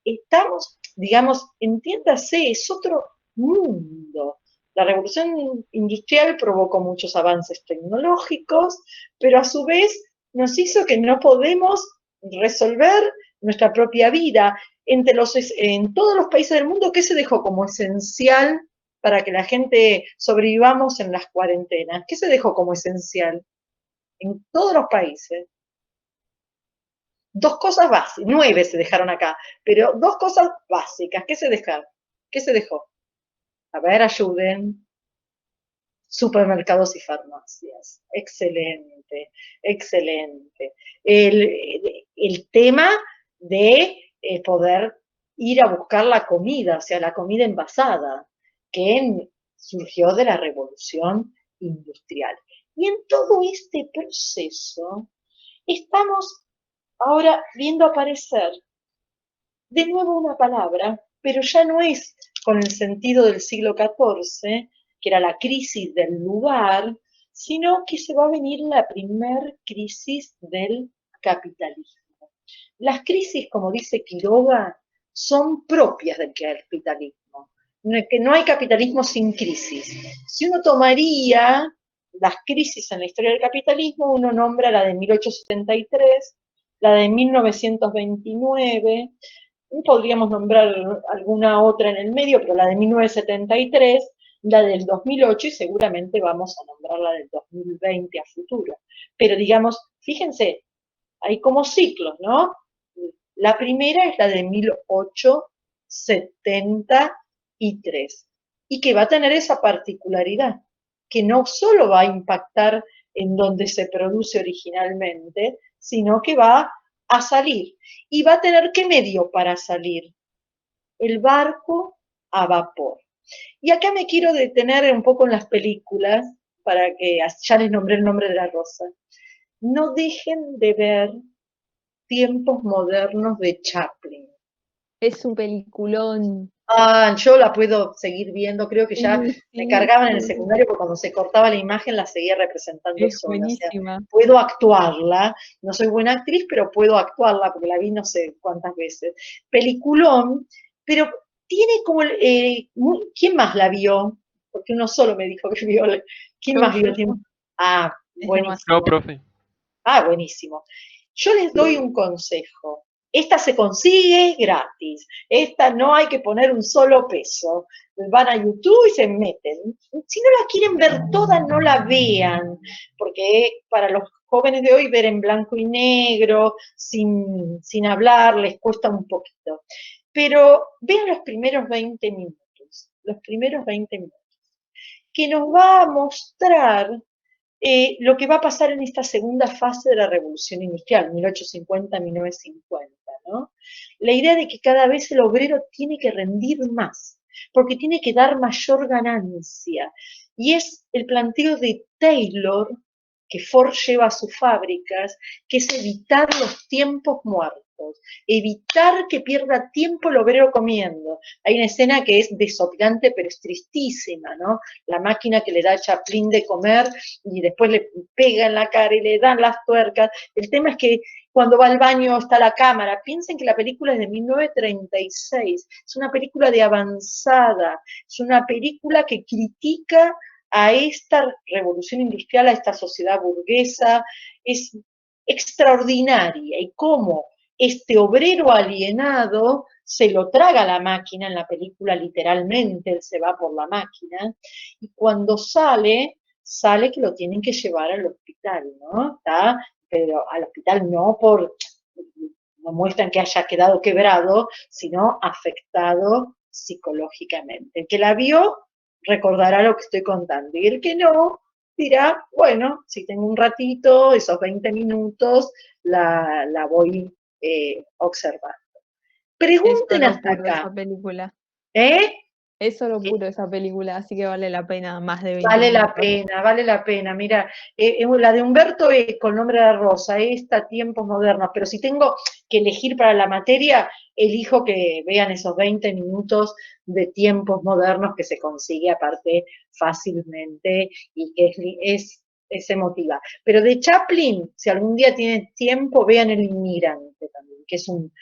Estamos, digamos, entiéndase, es otro mundo. La revolución industrial provocó muchos avances tecnológicos, pero a su vez nos hizo que no podemos resolver nuestra propia vida. En todos los países del mundo, ¿qué se dejó como esencial para que la gente sobrevivamos en las cuarentenas? ¿Qué se dejó como esencial? En todos los países. 2 cosas básicas, 9 se dejaron acá, pero 2 cosas básicas. ¿Qué se dejaron? ¿Qué se dejó? A ver, ayuden. Supermercados y farmacias. Excelente, excelente. El tema de poder ir a buscar la comida, o sea, la comida envasada, que surgió de la revolución industrial. Y en todo este proceso estamos ahora viendo aparecer de nuevo una palabra, pero ya no es con el sentido del siglo XIV, que era la crisis del lugar, sino que se va a venir la primer crisis del capitalismo. Las crisis, como dice Quiroga, son propias del capitalismo, que no hay capitalismo sin crisis. Si uno tomaría las crisis en la historia del capitalismo, uno nombra la de 1873, la de 1929, podríamos nombrar alguna otra en el medio, pero la de 1973, la del 2008 y seguramente vamos a nombrar la del 2020 a futuro. Pero digamos, fíjense, hay como ciclos, ¿no? La primera es la de 1873 y que va a tener esa particularidad, que no solo va a impactar en donde se produce originalmente, sino que va a salir. ¿Y va a tener qué medio para salir? El barco a vapor. Y acá me quiero detener un poco en las películas, para que ya les nombré el nombre de la rosa. No dejen de ver Tiempos modernos de Chaplin. Es un peliculón. Ah, yo la puedo seguir viendo, creo que ya Sí, me sí, cargaban en el sí. secundario porque cuando se cortaba la imagen la seguía representando Es sola. O sea, buenísima. puedo actuarla, no soy buena actriz, pero puedo actuarla porque la vi no sé cuántas veces. Peliculón, pero tiene como, ¿quién más la vio? Porque uno solo me dijo que vio, ¿quién más vio? Yo. Ah, Es buenísimo. No, profe. Ah, buenísimo. Yo les doy un consejo. Esta se consigue gratis. Esta no hay que poner un solo peso. Van a YouTube y se meten. Si no la quieren ver toda, no la vean. Porque para los jóvenes de hoy ver en blanco y negro, sin hablar, les cuesta un poquito. Pero vean los primeros 20 minutos. Los primeros 20 minutos. Que nos va a mostrar lo que va a pasar en esta segunda fase de la revolución industrial, 1850-1950, ¿no? La idea de que cada vez el obrero tiene que rendir más, porque tiene que dar mayor ganancia. Y es el planteo de Taylor, que Ford lleva a sus fábricas, que es evitar los tiempos muertos, evitar que pierda tiempo el obrero comiendo. Hay una escena que es desopilante, pero es tristísima, ¿no? La máquina que le da a Chaplin de comer y después le pega en la cara y le dan las tuercas. El tema es que cuando va al baño está la cámara. Piensen que la película es de 1936, es una película de avanzada, es una película que critica a esta revolución industrial, a esta sociedad burguesa, es extraordinaria. Y cómo este obrero alienado se lo traga la máquina en la película literalmente, él se va por la máquina, y cuando sale que lo tienen que llevar al hospital, ¿no? ¿Está? Pero al hospital no muestran que haya quedado quebrado, sino afectado psicológicamente. El que la vio recordará lo que estoy contando, y el que no dirá, bueno, si tengo un ratito, esos 20 minutos, la voy observando. Pregunten Es hasta solo puro acá, esa película. ¿eh? Es solo puro esa película, así que vale la pena más de 20 Vale la minutos. pena, vale la pena. Mira, la de Humberto Eco, El nombre de la rosa, esta, Tiempos modernos, pero si tengo que elegir para la materia, elijo que vean esos 20 minutos de Tiempos modernos que se consigue aparte fácilmente y que es emotiva. Pero de Chaplin, si algún día tienen tiempo, vean El inmigrante también, que es un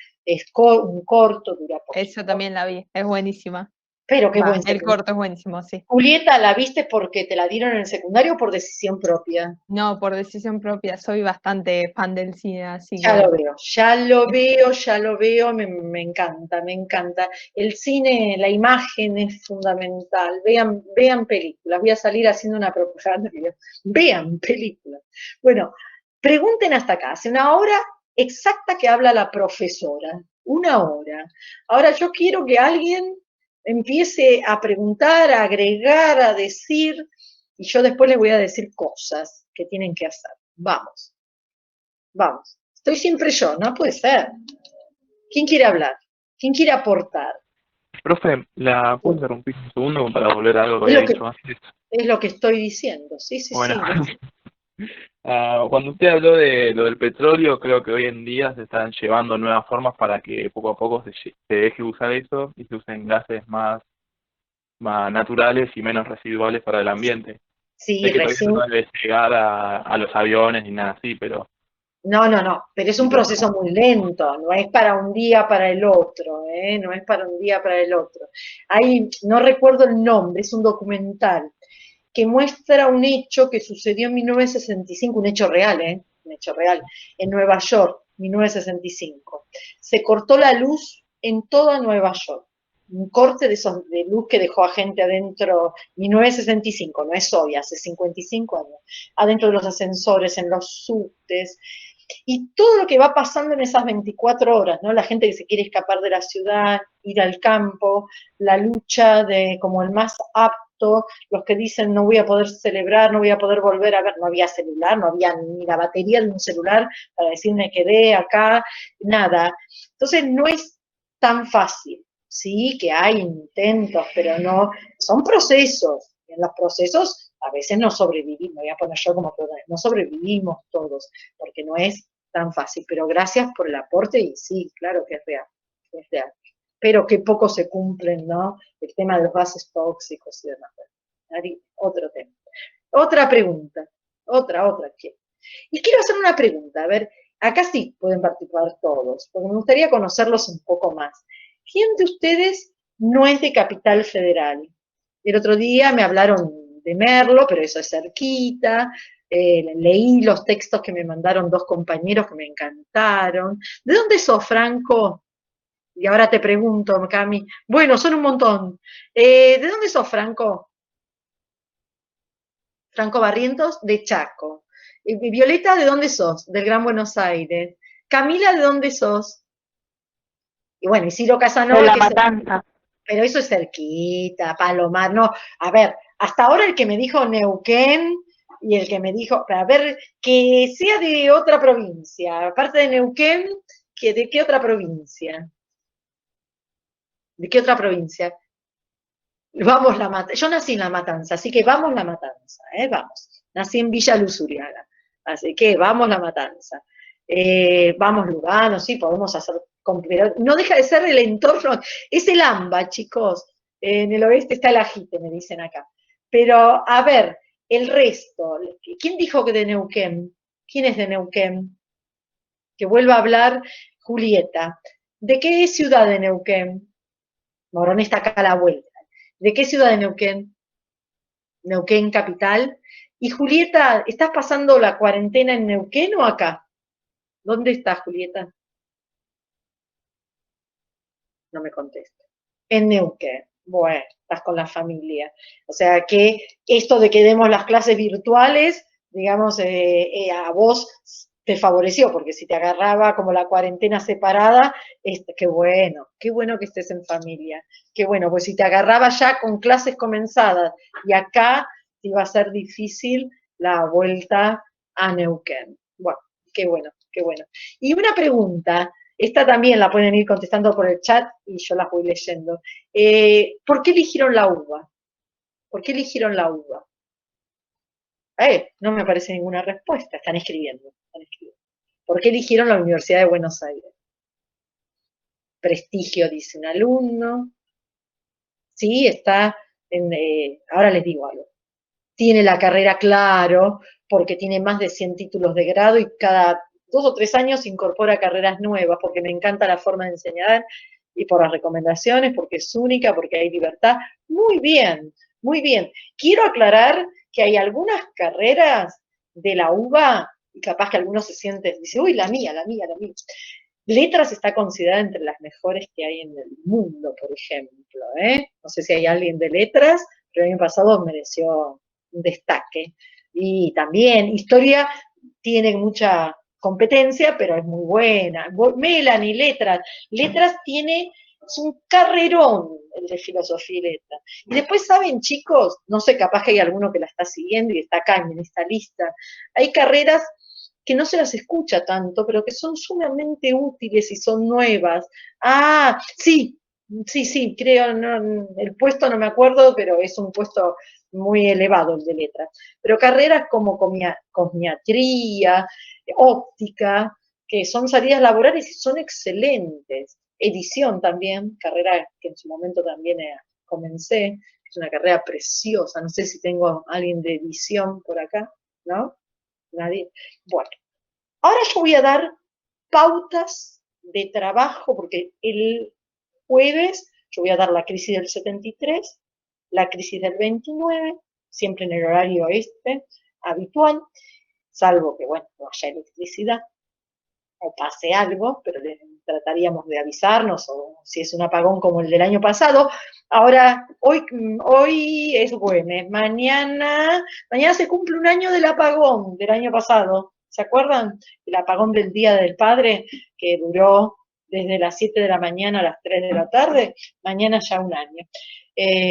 corto, dura poco. Esa también la vi, es buenísima. Pero qué buen El secundario. corto es buenísimo, sí. Julieta, ¿la viste porque te la dieron en el secundario o por decisión propia? No, por decisión propia, soy bastante fan del cine, así Ya que lo veo, ya lo veo, ya lo veo, me encanta, me encanta. El cine, la imagen es fundamental. Vean películas. Voy a salir haciendo una propaganda. Vean películas. Bueno, pregunten hasta acá. Hace una hora exacta que habla la profesora. Una hora. Ahora yo quiero que alguien empiece a preguntar, a agregar, a decir, y yo después les voy a decir cosas que tienen que hacer. Vamos. Vamos. Estoy siempre yo, no puede ser. ¿Quién quiere hablar? ¿Quién quiere aportar? Profe, ¿la puedo interrumpir un segundo como para volver a algo que Es había lo que, dicho antes? es lo que estoy diciendo, sí, sí, Bueno, sí. cuando usted habló de lo del petróleo, creo que hoy en día se están llevando nuevas formas para que poco a poco se deje usar eso y se usen gases más naturales y menos residuales para el ambiente. Sí, Sé que todavía recién. no debe llegar a los aviones ni nada así, pero No, no, no, pero es un proceso muy lento, no es para un día para el otro, ¿eh? No es para un día para el otro. Hay, no recuerdo el nombre, es un documental que muestra un hecho que sucedió en 1965, un hecho real, ¿eh? Un hecho real, en Nueva York, 1965. Se cortó la luz en toda Nueva York. Un corte de, esos, de luz que dejó a gente adentro, 1965, no es hoy, hace 55 años, adentro de los ascensores, en los subtes, y todo lo que va pasando en esas 24 horas, ¿no? La gente que se quiere escapar de la ciudad, ir al campo, la lucha de como el más apto, los que dicen no voy a poder celebrar, no voy a poder volver a ver, no había celular, no había ni la batería de un celular para decir me quedé acá, nada. Entonces no es tan fácil, sí que hay intentos, pero no, son procesos, en los procesos a veces no sobrevivimos, voy a poner yo como no sobrevivimos todos, porque no es tan fácil, pero gracias por el aporte y sí, claro que es real, es real. Pero que poco se cumplen, ¿no? El tema de los gases tóxicos y demás. Otro tema. Otra pregunta, otra. Y quiero hacer una pregunta, a ver, acá sí pueden participar todos, porque me gustaría conocerlos un poco más. ¿Quién de ustedes no es de Capital Federal? El otro día me hablaron de Merlo, pero eso es cerquita. Leí los textos que me mandaron dos compañeros que me encantaron. ¿De dónde sos, Franco? Y ahora te pregunto, Cami. Bueno, son un montón. ¿De dónde sos, Franco? Franco Barrientos, de Chaco. Violeta, ¿de dónde sos? Del Gran Buenos Aires. Camila, ¿de dónde sos? Y bueno, y Ciro De Casanova, La que es Matanza. pero eso es cerquita, Palomar, no. A ver, hasta ahora el que me dijo Neuquén y el que me dijo, a ver, que sea de otra provincia, aparte de Neuquén, ¿de qué otra provincia? ¿De qué otra provincia? Vamos La Matanza. Yo nací en La Matanza, así que vamos La Matanza, vamos. Nací en Villa Luzuriaga, así que vamos La Matanza. Vamos Lugano, sí, podemos hacer, pero no deja de ser el entorno, es el AMBA, chicos. En el oeste está el Ajite, me dicen acá. Pero, a ver, el resto, ¿quién dijo que de Neuquén? ¿Quién es de Neuquén? Que vuelva a hablar Julieta. ¿De qué ciudad de Neuquén? Morón está acá a la vuelta. ¿De qué ciudad de Neuquén? Neuquén capital. Y Julieta, ¿estás pasando la cuarentena en Neuquén o acá? ¿Dónde estás, Julieta? No me contesta. En Neuquén. Bueno, estás con la familia. O sea que esto de que demos las clases virtuales, digamos, a vos te favoreció, porque si te agarraba como la cuarentena separada, qué bueno que estés en familia. Qué bueno, pues si te agarraba ya con clases comenzadas y acá te iba a ser difícil la vuelta a Neuquén. Bueno, qué bueno, qué bueno. Y una pregunta, esta también la pueden ir contestando por el chat y yo las voy leyendo. ¿Por qué eligieron la uva? ¿Por qué eligieron la uva? No me aparece ninguna respuesta, están escribiendo. ¿Por qué eligieron la Universidad de Buenos Aires? Prestigio, dice un alumno. Sí, está en, ahora les digo algo. Tiene la carrera claro, porque tiene más de 100 títulos de grado y cada 2 o 3 años incorpora carreras nuevas, porque me encanta la forma de enseñar y por las recomendaciones, porque es única, porque hay libertad. Muy bien, muy bien. Quiero aclarar que hay algunas carreras de la UBA, y capaz que algunos se sienten, dice, uy, la mía. Letras está considerada entre las mejores que hay en el mundo, por ejemplo. No sé si hay alguien de letras, pero el año pasado mereció un destaque. Y también historia tiene mucha competencia, pero es muy buena. Melanie, letras tiene, es un carrerón el de filosofía y letras. Y después saben, chicos, no sé, capaz que hay alguno que la está siguiendo y está acá en esta lista, hay carreras que no se las escucha tanto, pero que son sumamente útiles y son nuevas. Ah, sí, Sí, creo, el puesto no me acuerdo, pero es un puesto muy elevado el de letras. Pero carreras como cosmiatría, óptica, que son salidas laborales y son excelentes. Edición también, carrera que en su momento también comencé, es una carrera preciosa. No sé si tengo a alguien de edición por acá, ¿no? Nadie. Bueno, ahora yo voy a dar pautas de trabajo, porque el jueves yo voy a dar la crisis del 73, la crisis del 29, siempre en el horario habitual, salvo que, bueno, no haya electricidad o pase algo, pero trataríamos de avisarnos, o si es un apagón como el del año pasado. Ahora, hoy es jueves, mañana se cumple un año del apagón del año pasado. ¿Se acuerdan? El apagón del Día del Padre, que duró desde las 7 de la mañana a las 3 de la tarde, mañana ya un año.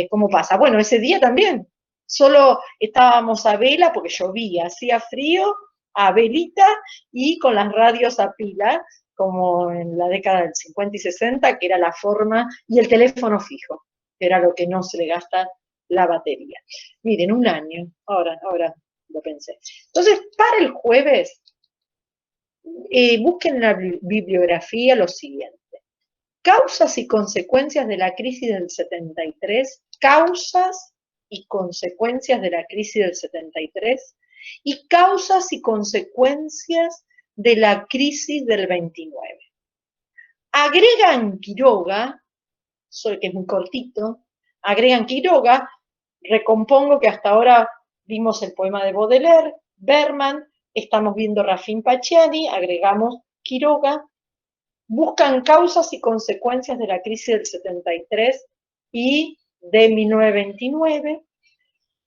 ¿Cómo pasa? Bueno, ese día también, solo estábamos a vela porque llovía, hacía frío, a velita y con las radios a pila, como en la década del 50 y 60, que era la forma, y el teléfono fijo, que era lo que no se le gasta la batería. Miren, un año, ahora lo pensé. Entonces, para el jueves, busquen en la bibliografía lo siguiente. Causas y consecuencias de la crisis del 73, causas y consecuencias de la crisis del 73, y causas y consecuencias de la crisis del 29. Agregan Quiroga, que es muy cortito, agregan Quiroga, recompongo que hasta ahora vimos el poema de Baudelaire, Berman, estamos viendo Rafin Pacciani, agregamos Quiroga, buscan causas y consecuencias de la crisis del 73 y de 1929,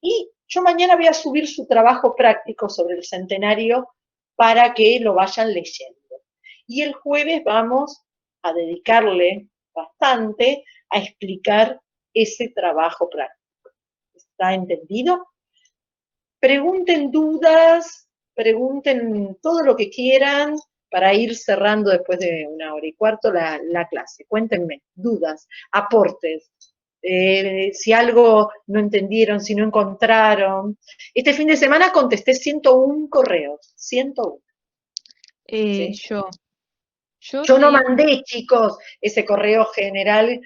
y yo mañana voy a subir su trabajo práctico sobre el centenario para que lo vayan leyendo. Y el jueves vamos a dedicarle bastante a explicar ese trabajo práctico. ¿Está entendido? Pregunten dudas, pregunten todo lo que quieran para ir cerrando después de 1 hora y cuarto la clase. Cuéntenme, dudas, aportes. Si algo no entendieron, si no encontraron. Este fin de semana contesté 101 correos, 101. ¿Sí? Yo no mandé, chicos, ese correo general.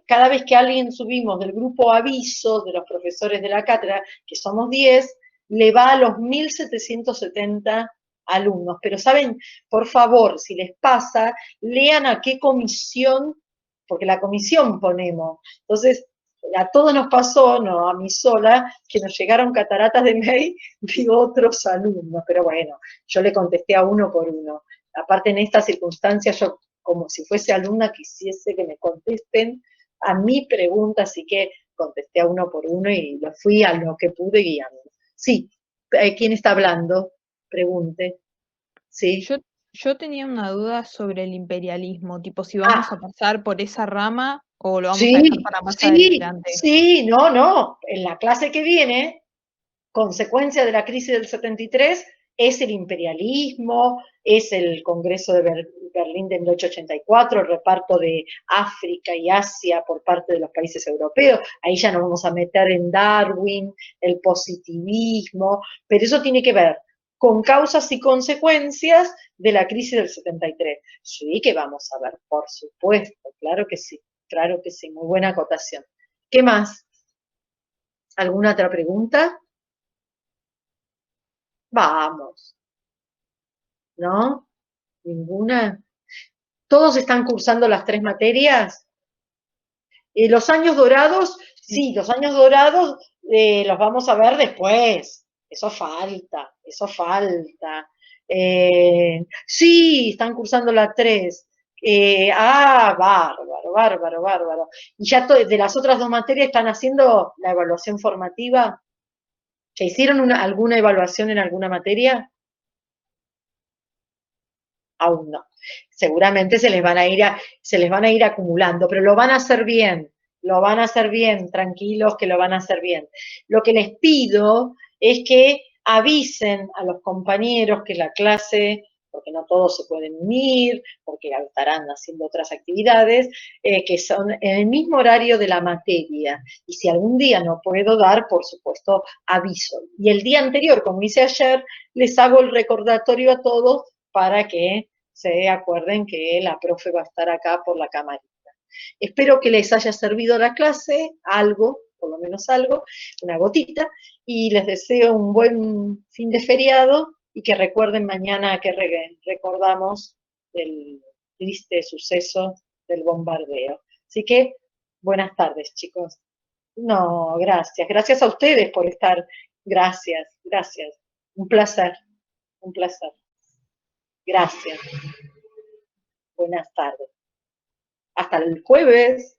Cada vez que alguien subimos del grupo aviso de los profesores de la cátedra, que somos 10, le va a los 1770 alumnos. Pero saben, por favor, si les pasa, lean a qué comisión, porque la comisión ponemos. Entonces, a todos nos pasó, no a mí sola, que nos llegaron cataratas de mail de otros alumnos. Pero bueno, yo le contesté a uno por uno. Aparte, en estas circunstancias, yo, como si fuese alumna, quisiese que me contesten a mi pregunta, así que contesté a uno por uno y lo fui a lo que pude guiando. Sí, ¿quién está hablando? Pregunte. Sí. Yo tenía una duda sobre el imperialismo, tipo si vamos a pasar por esa rama o lo vamos a dejar para más adelante. Sí, no. En la clase que viene, consecuencia de la crisis del 73, es el imperialismo, es el Congreso de Berlín de 1884, el reparto de África y Asia por parte de los países europeos. Ahí ya nos vamos a meter en Darwin, el positivismo, pero eso tiene que ver con causas y consecuencias de la crisis del 73. Sí que vamos a ver, por supuesto, claro que sí, muy buena acotación. ¿Qué más? ¿Alguna otra pregunta? Vamos. ¿No? ¿Ninguna? ¿Todos están cursando las 3 materias? Los años dorados, sí, los años dorados los vamos a ver después. Eso falta. Sí, están cursando las 3. Bárbaro. Y ya de las otras 2 materias están haciendo la evaluación formativa. ¿Ya hicieron alguna evaluación en alguna materia? Aún no. Seguramente se les van a ir acumulando, pero lo van a hacer bien, tranquilos que lo van a hacer bien. Lo que les pido es que avisen a los compañeros que la clase porque no todos se pueden unir, porque estarán haciendo otras actividades, que son en el mismo horario de la materia. Y si algún día no puedo dar, por supuesto, aviso. Y el día anterior, como hice ayer, les hago el recordatorio a todos para que se acuerden que la profe va a estar acá por la camarita. Espero que les haya servido la clase, algo, por lo menos algo, una gotita, y les deseo un buen fin de feriado y que recuerden mañana que recordamos el triste suceso del bombardeo. Así que, buenas tardes, chicos. No, gracias. Gracias a ustedes por estar. Gracias, gracias. Un placer, un placer. Gracias. Buenas tardes. Hasta el jueves.